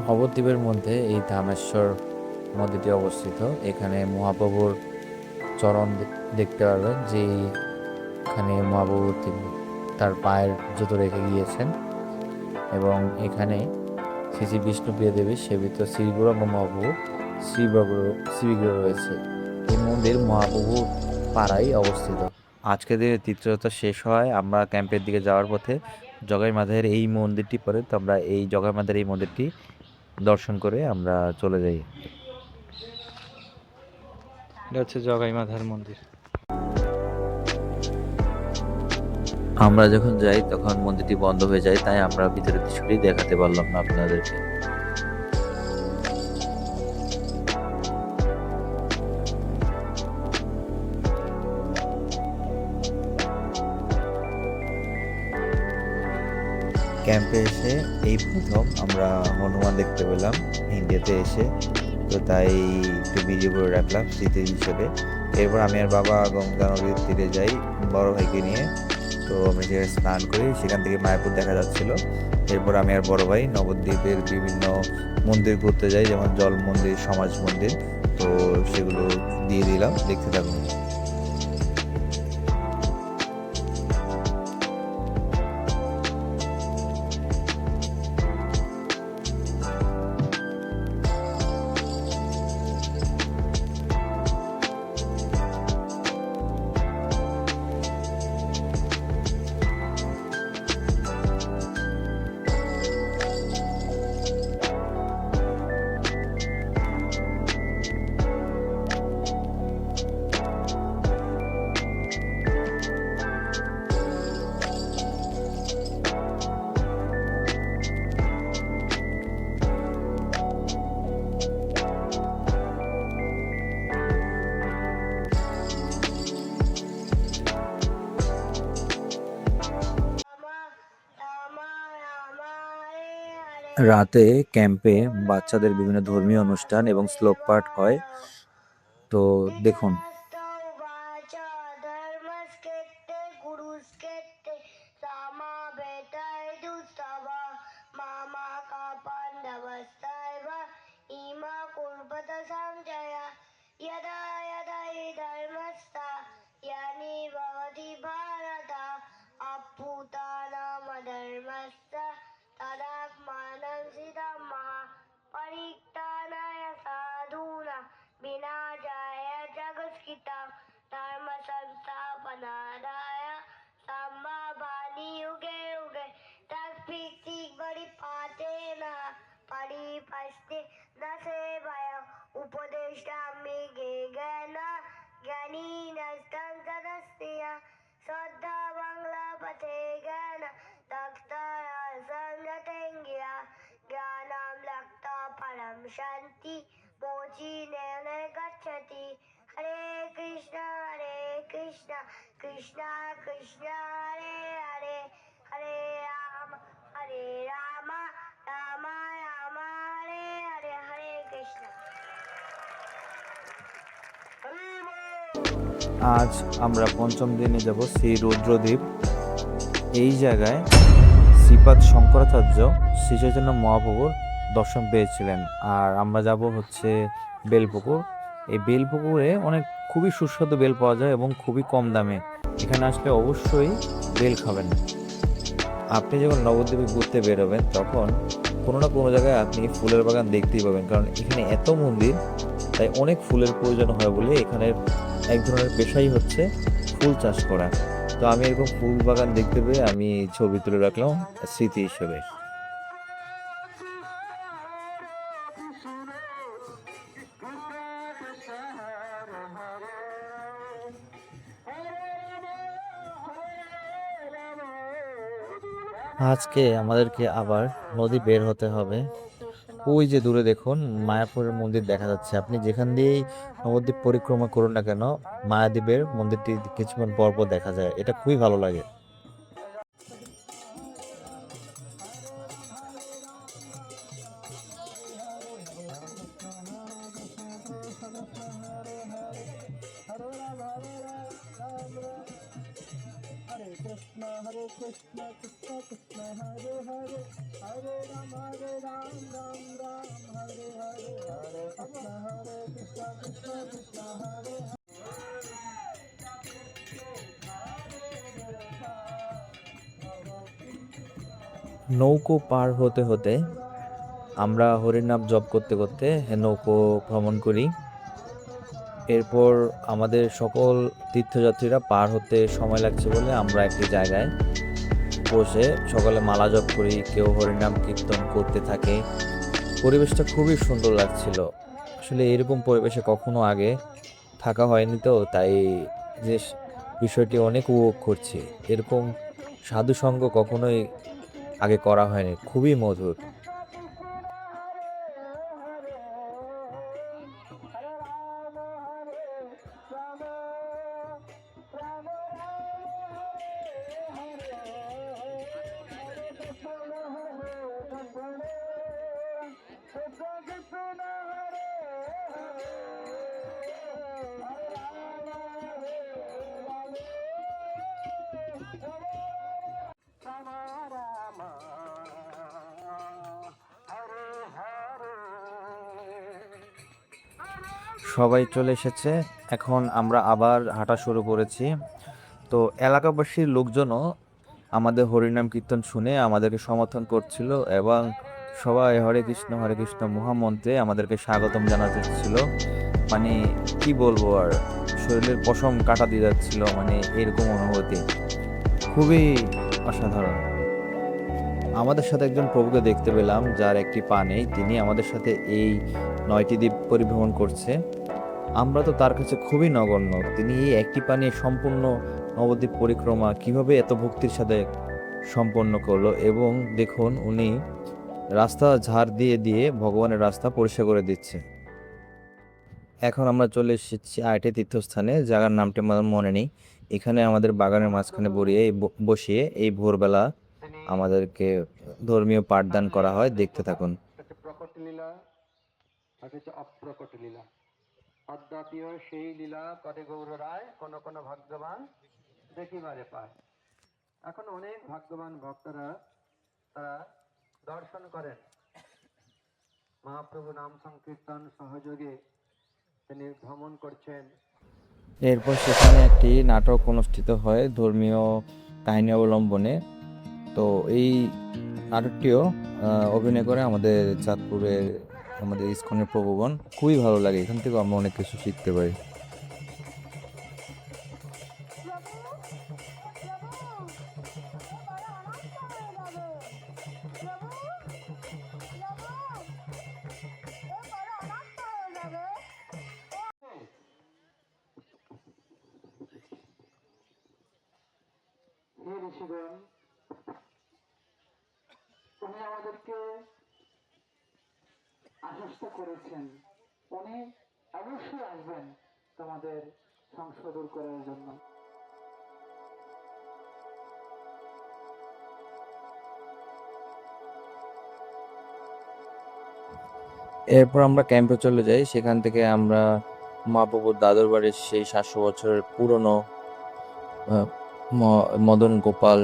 নবদ্বীপের মধ্যে এই ধামেশ্বর মন্দিরটি অবস্থিত। এখানে মহাপ্রভুর চরণ দেখতে পারবেন, যেখানে মহাপ্রভু তিনি তার পায়ের জুতো রেখে গিয়েছেন, এবং এখানে শ্রী শ্রী বিষ্ণুপ্রিয়া দেবীর সেবিত শ্রী গৌরাঙ্গ মহাপ্রভু শ্রীবিগ্রহ রয়েছে। এই মন্দির মহাপ্রভুর পাড়ায় অবস্থিত। আজকের দিনে তীর্থযাত্রা শেষ হয়, আমরা ক্যাম্পের দিকে যাওয়ার পথে জগাই মাধায়ের এই মন্দিরটি পরে, তো আমরা এই জগাই মাধায়ের এই মন্দিরটি দর্শন করে আমরা চলে যাই। এটা হচ্ছে জগাই মাধার মন্দির। আমরা যখন যাই তখন মন্দিরটি বন্ধ হয়ে যায়, তাই আমরা ভিতরের দৃশ্যটি দেখাতে পারলাম না আপনাদেরকে। ক্যাম্পে এসে এই প্রথম আমরা হনুমান দেখতে পেলাম ইন্ডিয়াতে এসে, তো তাই একটু ভিডিও করে রাখলাম স্মৃতি হিসেবে। এরপর আমি আর বাবা গঙ্গা নদীর তীরে যাই বড় ভাইকে নিয়ে, তো আমি সেখানে স্নান করি, সেখান থেকে মায়াপুর দেখা যাচ্ছিল। এরপর আমি আর বড় ভাই নবদ্বীপের বিভিন্ন মন্দির ঘুরতে যাই, যেমন জল মন্দির, সমাজ মন্দির, তো সেগুলো দিয়ে দিলাম, দেখতে থাকুন। রাতে ক্যাম্পে বাচ্চাদের বিভিন্ন ধর্মীয় অনুষ্ঠান এবং শ্লোক পাঠ হয়, তো দেখুন। यदा यदा हि धर्मस्था ग्लानिर्भवति भारत अभ्युत्थानमधर्मस्य तदात्मानं सिद्धमः परित्राणाय साधूनां विनाशाय जगत्कृतां धर्मसंस्थापनार्थाय सम्भवामि युगे युगे तत्फलितपरिपातेन परिपस्ति न सेवया उपदेष्टामि ज्ञान ज्ञानिनस्तं सदस्य श्रद्धा बांग्ला पथे ज्ञान दक्षरा संगतेंगिया ज्ञानं लक्ता परम शांति मोचिनेन गच्छति। हरे कृष्ण कृष्ण कृष्ण हरे हरे हरे राम राम राम हरे हरे हरे कृष्ण। আজ আমরা পঞ্চম দিনে যাব শ্রী রুদ্রদ্বীপ। এই জায়গায় শ্রীপাদ শঙ্করাচার্য শ্রী চৈতন্য মহাপ্রভুর দর্শন পেয়েছিলেন। আর আমরা যাব হচ্ছে বেলপুকুর। এই বেলপুকুরে খুবই সুস্বাদু বেল পাওয়া যায় এবং খুবই কম দামে। এখানে আসলে অবশ্যই বেল খাবেন। আপনি যখন নবদ্বীপে ঘুরতে বেরোবেন তখন কোনো না কোনো জায়গায় আপনি ফুলের বাগান দেখতেই পাবেন, কারণ এখানে এত মন্দির, তাই অনেক ফুলের প্রয়োজন হয় বলে এখানের এক ধরনের পেশাই হচ্ছে ফুল চাষ করা। তো আমি এরকম ফুল বাগান দেখতে পেয়ে আমি ছবি তুলে রাখলাম স্মৃতি হিসেবে। আজকে আমাদেরকে আবার নদী বের হতে হবে। ওই যে দূরে দেখুন মায়াপুরের মন্দির দেখা যাচ্ছে। আপনি যেখান দিয়েই নবদ্বীপ পরিক্রমা করুন না কেন, মায়াদ্বীপের মন্দিরটি কিছুক্ষণ পর পর দেখা যায়। এটা খুবই ভালো লাগে। নৌকো পার হতে হতে আমরা হরিনাম জপ করতে করতে নৌকো ভ্রমণ করি। এরপর আমাদের সকল তীর্থযাত্রীরা পার হতে সময় লাগছে বলে আমরা একটি জায়গায় বসে সকালে মালা জপ করি, কেউ হরিনাম কীর্তন করতে থাকে। পরিবেশটা খুবই সুন্দর লাগছিল। আসলে এরকম পরিবেশে কখনো আগে থাকা হয়নি, তো তাই যে বিষয়টি অনেক উপভোগ করছি। এরকম সাধু সঙ্গ কখনোই আগে করা হয়নি, খুবই মধুর। সবাই চলে এসেছে, এখন আমরা আবার হাঁটা শুরু করেছি। তো এলাকাবাসীর লোকজনও আমাদের হরিনাম কীর্তন শুনে আমাদেরকে সমর্থন করছিল এবং সবাই হরে কৃষ্ণ মহামন্ত্রে আমাদেরকে স্বাগতম জানাচ্ছিল। মানে কি বলবো আর, শরীরের পশম কাটা দিয়ে যাচ্ছিল, মানে এরকম অনুভূতি খুবই অসাধারণ। আমাদের সাথে একজন প্রভুকে দেখতে পেলাম যার একটি পা নেই, তিনি আমাদের সাথে এই 9টি দ্বীপ পরিভ্রমণ করছে। আমরা তো তার কাছে খুবই নগণ্য, তিনি এই একটি পা নিয়ে সম্পূর্ণ নবদ্বীপ পরিক্রমা কিভাবে এত ভক্তির সাথে সম্পন্ন করলো। এবং দেখুন, উনি রাস্তা ঝাড় দিয়ে দিয়ে ভগবানের রাস্তা পরিষ্কার করে দিচ্ছে। এখন আমরা চলে এসেছি আরেকটি তীর্থস্থানে, জায়গার নামটি আমার মনে নেই। এখানে আমাদের বাগানের মাঝখানে বসিয়ে এই ভোরবেলা আমাদেরকে ধর্মীয় পাঠদান করা হয়, দেখতে থাকুন। প্রকট লীলা আর হচ্ছে অপ্রকট লীলা। অদ্যাপিও সেই লীলা করে গৌর রায় কোন কোন ভাগ্যবান দেখিবারে পায়। এখন অনেক ভাগ্যবান ভক্তরা তারা দর্শন করেন মহাপ্রভু নাম সংকীর্তন সহযোগে তিনি ভ্রমণ করছেন। এরপর সেখানে একটি নাটক অনুষ্ঠিত হয় ধর্মীয় কাহিনী অবলম্বনে। তো এই নাটকটিও অভিনয় করে আমাদের চাঁদপুরের আমাদের ইসকনের প্রভুগণ। খুবই ভালো লাগে, এখান থেকে আমরা অনেক কিছু শিখতে পারি। হে ঋষিগণ, উনি আমাদেরকে আশ্বস্ত করেছেন উনি অবশ্যই আসবেন তোমাদের সংশয় দূর করার জন্য। এরপর আমরা ক্যাম্পে চলে যাই। সেখান থেকে আমরা মহাপ্রভুর দাদুর বাড়ির সেই 700 বছরের পুরনো মদন গোপাল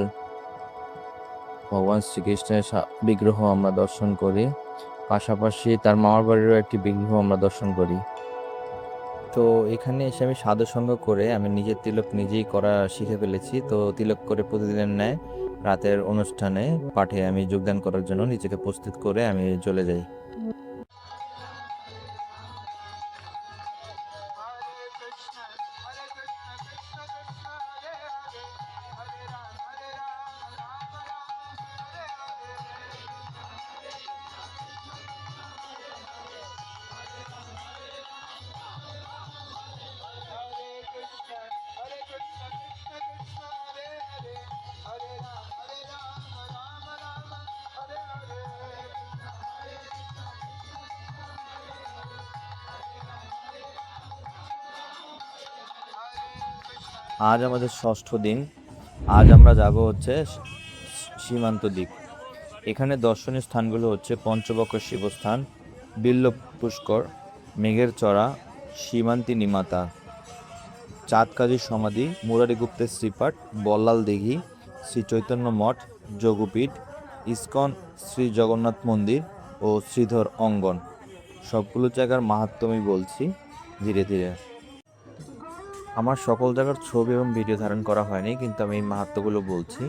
ভগবান শ্রীকৃষ্ণের বিগ্রহ আমরা দর্শন করি। পাশাপাশি তার মামার বাড়িরও একটি বিগ্রহ আমরা দর্শন করি। তো এখানে এসে আমি সাধু সঙ্গ করে আমি নিজের তিলক নিজেই করা শিখে ফেলেছি। তো তিলক করে প্রতিদিনের ন্যায় রাতের অনুষ্ঠানে পাঠে আমি যোগদান করার জন্য নিজেকে প্রস্তুত করে আমি চলে যাই। আজ আমাদের 6ষ্ঠ দিন। আজ আমরা যাব হচ্ছে সীমান্ত দ্বীপ। এখানে দর্শনীয় স্থানগুলো হচ্ছে পঞ্চবক্ষ শিবস্থান, বিল্ল পুষ্কর, মেঘের চড়া, সীমান্তিনী মাতা, চাঁদকাজীর সমাধি, মুরারিগুপ্তের শ্রীপাঠ, বল্লাল দিঘি, শ্রী চৈতন্য মঠ, যোগপীঠ, ইস্কন, শ্রী জগন্নাথ মন্দির ও শ্রীধর অঙ্গন। সবগুলো জায়গার মাহাত্ম্য আমি বলছি ধীরে ধীরে। আমার সকল জায়গার ছবি এবং ভিডিও ধারণ করা হয়নি, কিন্তু আমি এই মাহাত্ম্যগুলো বলছি।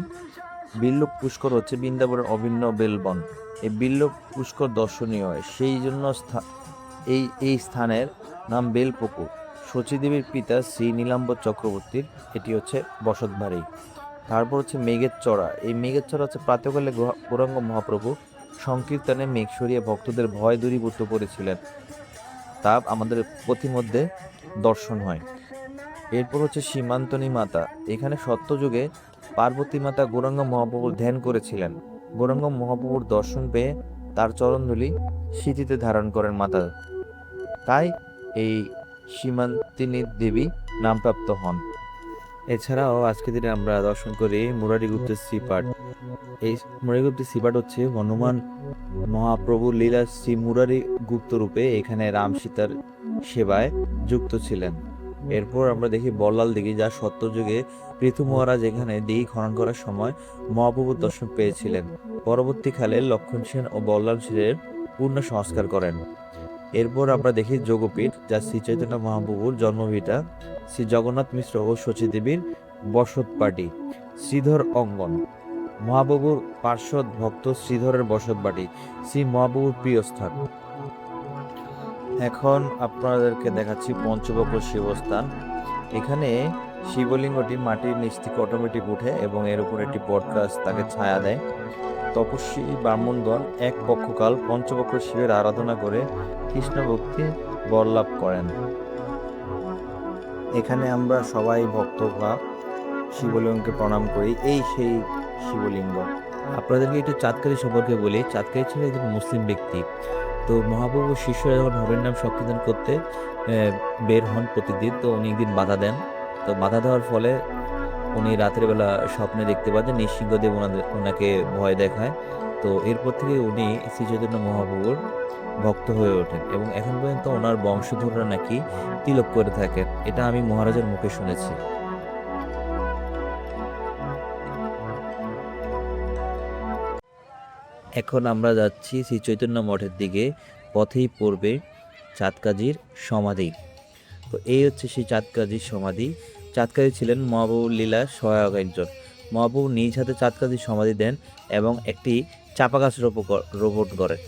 বিল্ল পুষ্কর হচ্ছে বৃন্দাবনের অভিন্ন বেলবন। এই বিল্ল পুষ্কর দর্শনীয় হয়, সেই জন্য এই স্থানের নাম বেলপুকুর। শচীদেবীর পিতা শ্রী নীলাম্বর চক্রবর্তীর এটি হচ্ছে বসতবাড়ি। তারপর হচ্ছে মেঘের চড়া। এই মেঘের চড়া হচ্ছে প্রাতঃকালে গৌরাঙ্গ মহাপ্রভু সংকীর্তনে মেঘ সরিয়ে ভক্তদের ভয় দূরীভূত করেছিলেন, তা আমাদের পথিমধ্যে দর্শন হয়। এরপর হচ্ছে সীমান্তনী মাতা। এখানে সত্যযুগে পার্বতী মাতা গৌরাঙ্গ মহাপ্রভুর ধ্যান করেছিলেন। গৌরাঙ্গ মহাপ্রভুর দর্শন পেয়ে তার চরণধূলি স্মৃতিতে ধারণ করেন মাতা, তাই এই সীমান্তিনী দেবী নামপ্রাপ্ত হন। এছাড়াও আজকের দিনে আমরা দর্শন করি মুরারিগুপ্তের শ্রীপাঠ। এই মুরারিগুপ্তের শ্রীপাঠ হচ্ছে হনুমান মহাপ্রভুর লীলা শ্রী মুরারি গুপ্ত রূপে এখানে রাম সীতার সেবায় যুক্ত ছিলেন। এরপর আমরা দেখি বল্লাল দিঘি, যা সত্যযুগে পৃথু মহারাজ এখানে দিঘি খনন করার সময় মহাপ্রভুর দর্শন পেয়েছিলেন। পরবর্তীকালে লক্ষণ সেন ও বল্লাল সেনের পূর্ণ সংস্কার করেন। এরপর আমরা দেখি যোগপীঠ, যা শ্রী চৈতন্য মহাপ্রভুর জন্মভিটা, শ্রী জগন্নাথ মিশ্র ও শচীদেবীর বসতবাটি। শ্রীধর অঙ্গন, মহাপ্রভুর পার্শ্বদ ভক্ত শ্রীধরের বসতবাটি, শ্রী মহাপ্রভুর প্রিয় স্থান। এখন আপনাদেরকে দেখাচ্ছি পঞ্চবক্র শিবস্থান। এখানে শিবলিঙ্গটি মাটির নিচ থেকে অটোমেটিক উঠে এবং এর উপর একটি বটগাছ তাকে ছায়া দেয়। তপস্বী ব্রাহ্মণগণ এক পক্ষকাল পঞ্চবক্র শিবের আরাধনা করে কৃষ্ণ ভক্তি বর লাভ করেন। এখানে আমরা সবাই ভক্ত বা শিবলিঙ্গকে প্রণাম করি। এই সেই শিবলিঙ্গ। আপনাদেরকে একটু চাঁদকারি সম্পর্কে বলি। চাঁদকারি ছিল একজন মুসলিম ব্যক্তি। তো মহাপ্রভুর শিষ্যরা যখন হরির নাম সংকীর্তন করতে বের হন প্রতিদিন, তো উনি একদিন বাধা দেন। তো বাধা দেওয়ার ফলে উনি রাতের বেলা স্বপ্নে দেখতে পান যে নৃসিংহদেব ওনাকে ভয় দেখায়। তো এরপর থেকে উনি শ্রী চৈতন্য মহাপ্রভুর ভক্ত হয়ে ওঠেন এবং এখন পর্যন্ত ওনার বংশধররা নাকি তিলক করে থাকেন। এটা আমি মহারাজের মুখে শুনেছি। এখন আমরা যাচ্ছি শ্রী চৈতন্য মঠের দিকে। পথেই পড়বে চাঁদকাজির সমাধি। তো এই হচ্ছে সেই চাঁদকাজির সমাধি। চাঁদকাজি ছিলেন মহাপ্রভুর লীলা সহায়ক একজন। মহাপ্রভু নিজ হাতে চাঁদকাজির সমাধি দেন এবং একটি চাপা গাছ রোপণ করেন।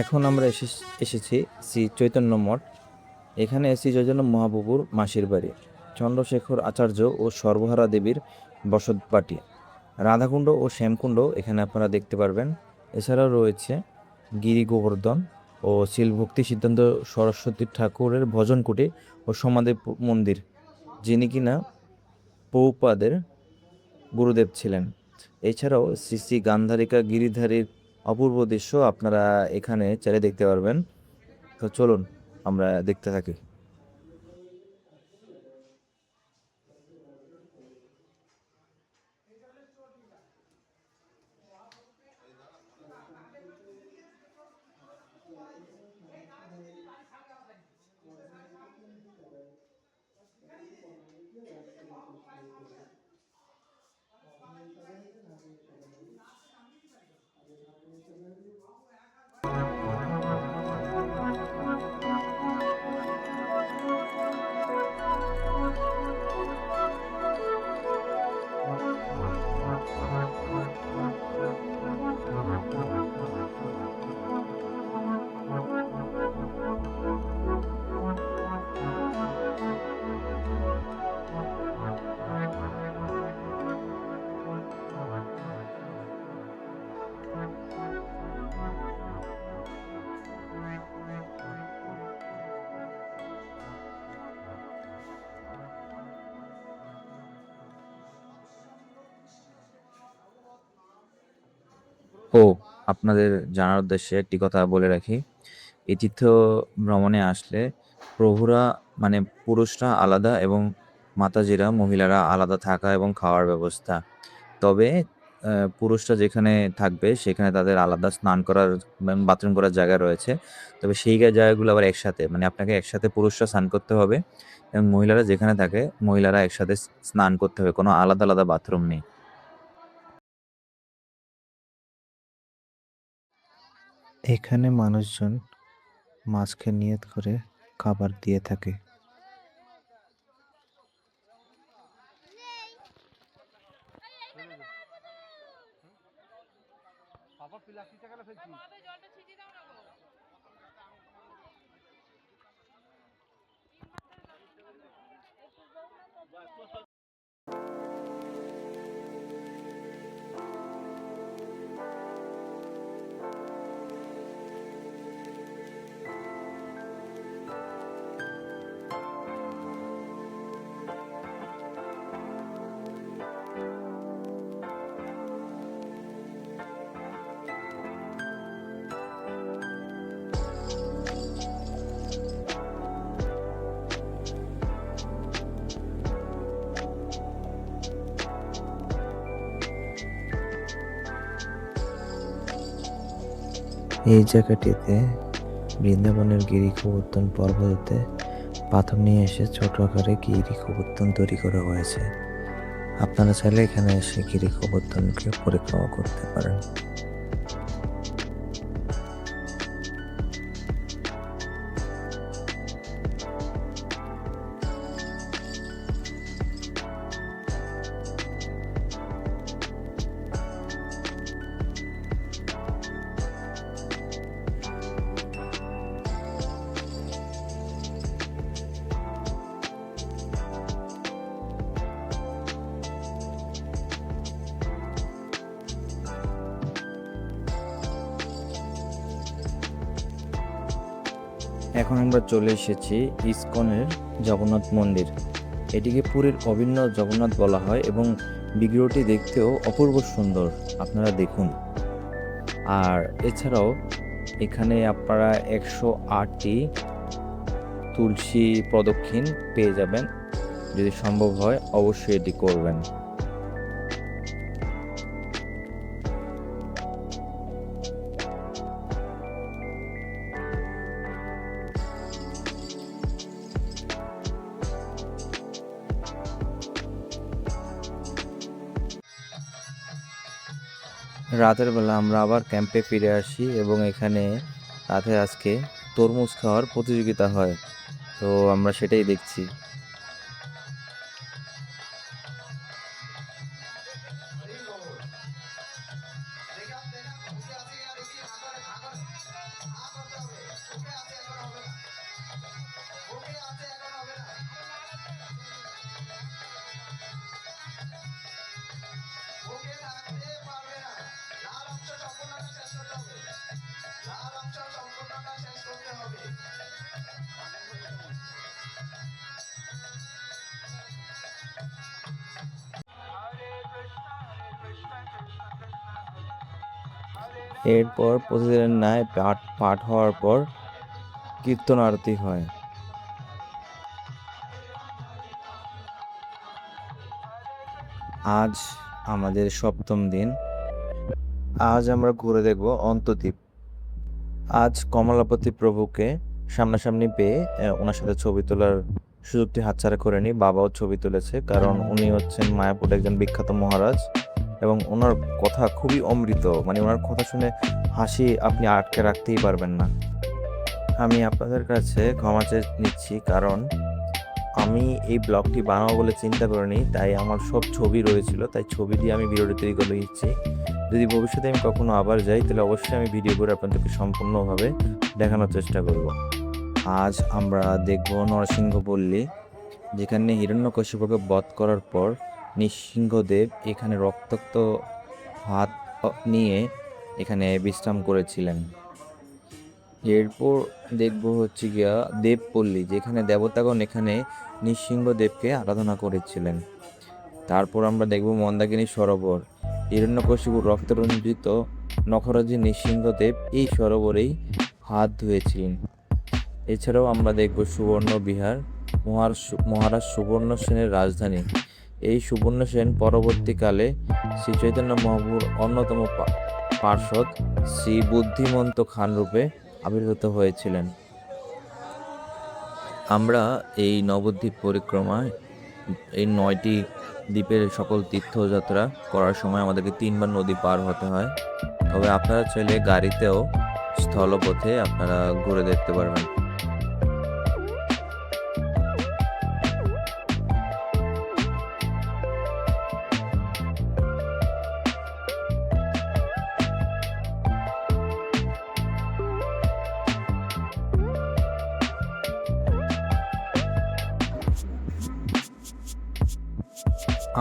এখন আমরা এসেছি শ্রী চৈতন্য মঠ। এখানে শ্রী চৈতন্য মহাপ্রভুর মাসির বাড়ি, চন্দ্রশেখর আচার্য ও সর্বহারা দেবীর বসতবাটি, রাধাকুণ্ড ও শ্যামকুণ্ড এখানে আপনারা দেখতে পারবেন। এছাড়াও রয়েছে গিরি গোবর্ধন ও শিলভক্তি সিদ্ধান্ত সরস্বতী ঠাকুরের ভজন কুটি ও সমাধি মন্দির, যিনি কিনা প্রভুপাদের গুরুদেব ছিলেন। এছাড়াও শ্রী শ্রী গান্ধারিকা গিরিধারীর অপূর্ব দৃশ্য আপনারা এখানে চাইলে দেখতে পারবেন। তো চলুন আমরা দেখতে থাকি। ও আপনাদের জানার উদ্দেশ্যে একটি কথা বলে রাখি, এই তীর্থ ভ্রমণে আসলে প্রভুরা মানে পুরুষরা আলাদা এবং মাতাজিরা মহিলারা আলাদা থাকা এবং খাওয়ার ব্যবস্থা। তবে পুরুষরা যেখানে থাকবে সেখানে তাদের আলাদা স্নান করার বাথরুম করার জায়গা রয়েছে। তবে সেই জায়গাগুলো আবার একসাথে, মানে আপনাকে একসাথে পুরুষরা স্নান করতে হবে এবং মহিলারা যেখানে থাকে মহিলারা একসাথে স্নান করতে হবে, কোনো আলাদা আলাদা বাথরুম নেই। এখানে মানুষজন মাছকে নিয়ত করে খাবার দিয়ে থাকে। এই জায়গাটিতে বৃন্দাবনের গিরি গোবর্ধন পর্বতে পাথর নিয়ে এসে ছোট আকারে গিরি গোবর্ধন তৈরি করা হয়েছে। আপনারা চাইলে এখানে এসে গিরি গোবর্ধনকে পরিক্রমা করতে পারেন। এখন আমরা চলে এসেছি ইসকনের জগন্নাথ মন্দির। এটিকে পুরীর অভিন্ন জগন্নাথ বলা হয় এবং বিগ্রহটি দেখতেও অপূর্ব সুন্দর, আপনারা দেখুন। আর এছাড়াও এখানে আপনারা 108টি তুলসী প্রদক্ষিণ পেয়ে যাবেন। যদি সম্ভব হয় অবশ্যই এটি করবেন। রাতের বেলা আমরা আবার ক্যাম্পে ফিরে আসি এবং এখানে রাতে আজকে তরমুজ খাওয়ার প্রতিযোগিতা হয়, তো আমরা সেটাই দেখছি। এরপর প্রতিদিনের ন্যায় পাঠ হওয়ার পর কীর্তন আরতি হয়। আজ আমাদের 7ম দিন। আজ আমরা ঘুরে দেখব অন্তদ্বীপ। আজ কমলাপতি প্রভুকে সামনাসামনি পেয়ে ওনার সাথে ছবি তোলার সুযোগটি হাতছাড়া করেনি। বাবাও ছবি তুলেছে, কারণ উনি হচ্ছেন মায়াপুরের একজন বিখ্যাত মহারাজ এবং ওনার কথা খুবই অমৃত, মানে ওনার কথা শুনে হাসি আপনি আটকে রাখতেই পারবেন না। আমি আপনাদের কাছে ক্ষমা চেয়ে নিচ্ছি, কারণ আমি এই ব্লগটি বানাবো বলে চিন্তা করিনি, তাই আমার সব ছবি রয়েছিল, তাই ছবি দিয়ে আমি ভিডিওটি তৈরি করে দিচ্ছি। যদি ভবিষ্যতে আমি কখনো আবার যাই তাহলে অবশ্যই আমি ভিডিও করে আপনাদেরকে সম্পূর্ণভাবে দেখানোর চেষ্টা করব। আজ আমরা দেখব নরসিংহপল্লী, যেখানে হিরণ্যকশিপুকে বধ করার পর নৃসিংহদেব এখানে রক্তাক্ত হাত নিয়ে এখানে বিশ্রাম করেছিলেন। এরপর দেখব হচ্ছে গিয়া দেবপল্লী, যেখানে দেবতাগণ এখানে নৃসিংহদেবকে আরাধনা করেছিলেন। তারপর আমরা দেখব মন্দাকিনী সরোবর। হিরণ্যকশিপুর রক্তরঞ্জিত নখরাজি নৃসিংহদেব এই সরোবরেই হাত ধুয়েছিলেন। এছাড়াও আমরা দেখব সুবর্ণ বিহার, মহারাজ সুবর্ণ সেনের রাজধানী। এই সুবর্ণ সেন পরবর্তীকালে শ্রী চৈতন্য মহাপ্রভুর অন্যতম পার্ষদ শ্রী বুদ্ধিমন্ত খান রূপে আবির্ভূত হয়েছিলেন। আমরা এই নবদ্বীপ পরিক্রমায় এই 9টি দ্বীপের সকল তীর্থযাত্রা করার সময় আমাদেরকে 3বার নদী পার হতে হয়। তবে আপনারা চাইলে গাড়িতেও স্থলপথে আপনারা ঘুরে দেখতে পারবেন।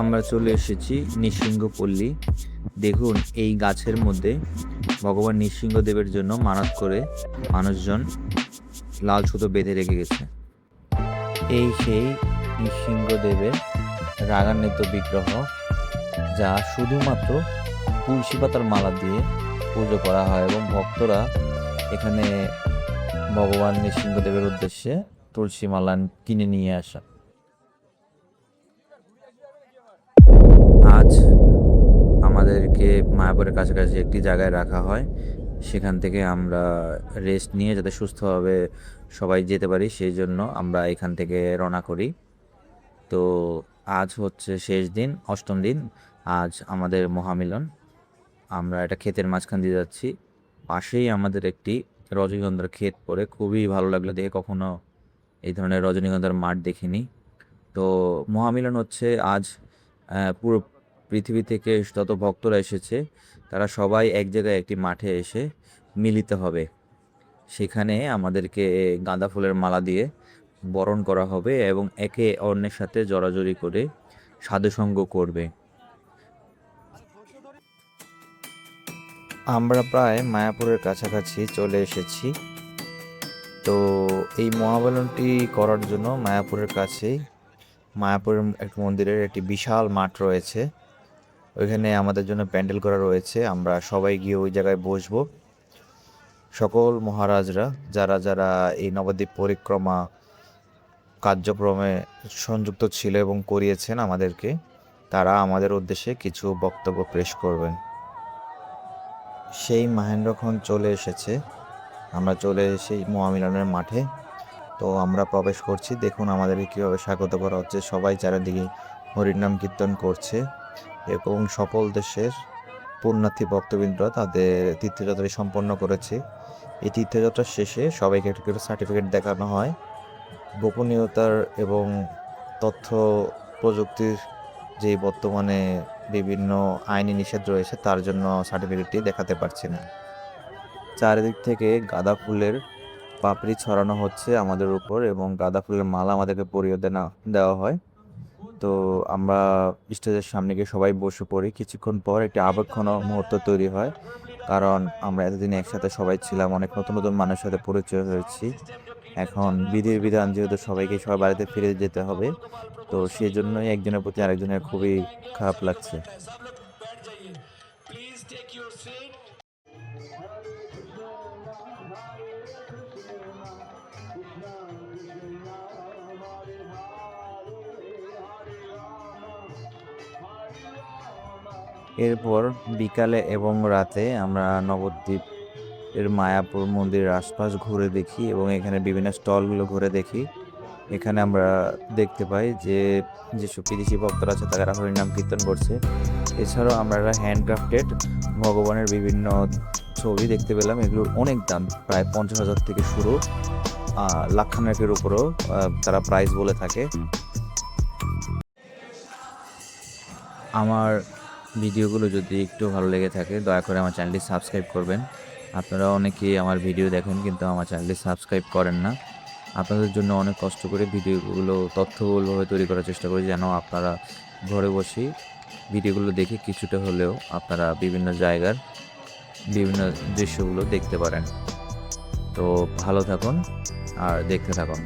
আমরা চলে এসেছি নৃসিংহপল্লী। দেখুন, এই গাছের মধ্যে ভগবান নৃসিংহদেবের জন্য মানত করে মানুষজন লাল সুতো বেঁধে রেখে গেছে। এই সেই নৃসিংহদেবের রাগান্বিত বিগ্রহ, যা শুধুমাত্র তুলসী পাতার মালা দিয়ে পুজো করা হয় এবং ভক্তরা এখানে ভগবান নৃসিংহদেবের উদ্দেশ্যে তুলসী মালা কিনে নিয়ে আসা। আজ আমাদেরকে মায়াপুরের কাছাকাছি একটি জায়গায় রাখা হয়, সেখান থেকে আমরা রেস্ট নিয়ে যাতে সুস্থভাবে সবাই যেতে পারি সেই জন্য আমরা এখান থেকে রওনা করি। তো আজ হচ্ছে শেষ দিন, অষ্টম দিন। আজ আমাদের মহামিলন। আমরা এটা ক্ষেতের মাঝখান দিয়ে যাচ্ছি। পাশেই আমাদের একটি রজনীগন্ধার ক্ষেত পড়ে, খুবই ভালো লাগলো দেখে। কখনো এই ধরনের রজনীগন্ধার মাঠ দেখিনি। তো মহামিলন হচ্ছে আজ পুরো পৃথিবী থেকে যত ভক্তরা এসেছে তারা সবাই এক জায়গায় একটি মাঠে এসে মিলিত হবে। সেখানে আমাদেরকে গাঁদা ফুলের মালা দিয়ে বরণ করা হবে এবং একে অন্যের সাথে জড়াজড়ি করে সাধুসঙ্গ করবে। আমরা প্রায় মায়াপুরের কাছাকাছি চলে এসেছি। তো এই মহামিলনটি করার জন্য মায়াপুরের কাছেই মায়াপুরের এক মন্দিরের একটি বিশাল মাঠ রয়েছে, ওইখানে আমাদের জন্য প্যান্ডেল করা রয়েছে। আমরা সবাই গিয়ে ওই জায়গায় বসবো। সকল মহারাজরা যারা যারা এই নবদ্বীপ পরিক্রমা কার্যক্রমে সংযুক্ত ছিল এবং করিয়েছেন আমাদেরকে, তারা আমাদের উদ্দেশ্যে কিছু বক্তব্য পেশ করবেন। সেই মহেন্দ্রক্ষণ চলে এসেছে। আমরা চলে এসে মহামিলনের মাঠে। তো আমরা প্রবেশ করছি। দেখুন আমাদেরকে কীভাবে স্বাগত করা হচ্ছে। সবাই চারিদিকে হরিনাম কীর্তন করছে এবং সকল দেশের পুণ্যার্থী ভক্তবৃন্দরা তাদের তীর্থযাত্রা সম্পন্ন করেছে। এই তীর্থযাত্রার শেষে সবাইকে একটা করে সার্টিফিকেট দেখানো হয়। গোপনীয়তার এবং তথ্য প্রযুক্তির যে বর্তমানে বিভিন্ন আইনি নিষেধ রয়েছে, তার জন্য সার্টিফিকেটটি দেখাতে পারছি না। চারিদিক থেকে গাঁদা ফুলের পাপড়ি ছড়ানো হচ্ছে আমাদের উপর এবং গাঁদা ফুলের মালা আমাদেরকে পরিয়ে দেওয়া হয়। তো আমরা স্টেজের সামনে গিয়ে সবাই বসে পড়ি। কিছুক্ষণ পর একটি আবেগঘন মুহূর্ত তৈরি হয়, কারণ আমরা এতদিন একসাথে সবাই ছিলাম, অনেক নতুন নতুন মানুষের সাথে পরিচয় হয়েছি। এখন বিধির বিধান যেহেতু সবাইকে সবার বাড়িতে ফিরে যেতে হবে, তো সেই জন্যই একজনের প্রতি আরেকজনের খুবই খারাপ লাগছে। এরপর বিকালে এবং রাতে আমরা নবদ্বীপ এর মায়াপুর মন্দিরের আশপাশ ঘুরে দেখি এবং এখানে বিভিন্ন স্টলগুলো ঘুরে দেখি। এখানে আমরা দেখতে পাই যে যেসব বিদেশি ভক্তরা আছে তারা হরিনাম কীর্তন করছে। এছাড়াও আমরা হ্যান্ডক্রাফটেড ভগবানের বিভিন্ন ছবি দেখতে পেলাম। এগুলোর অনেক দাম, প্রায় 50,000 থেকে শুরু, লাখখানেকের উপরেও তারা প্রাইস বলে থাকে। আমার ভিডিওগুলো যদি একটু ভালো লেগে থাকে দয়া করে আমার চ্যানেলটি সাবস্ক্রাইব করবেন। আপনারা অনেকেই আমার ভিডিও দেখেন কিন্তু আমার চ্যানেলটি সাবস্ক্রাইব করেন না। আপনাদের জন্য অনেক কষ্ট করে ভিডিওগুলো তথ্যবহুলভাবে তৈরি করার চেষ্টা করি, যেন আপনারা ঘরে বসেই ভিডিওগুলো দেখে কিছুটা হলেও আপনারা বিভিন্ন জায়গার বিভিন্ন দৃশ্যগুলো দেখতে পারেন। তো ভালো থাকুন আর দেখতে থাকুন।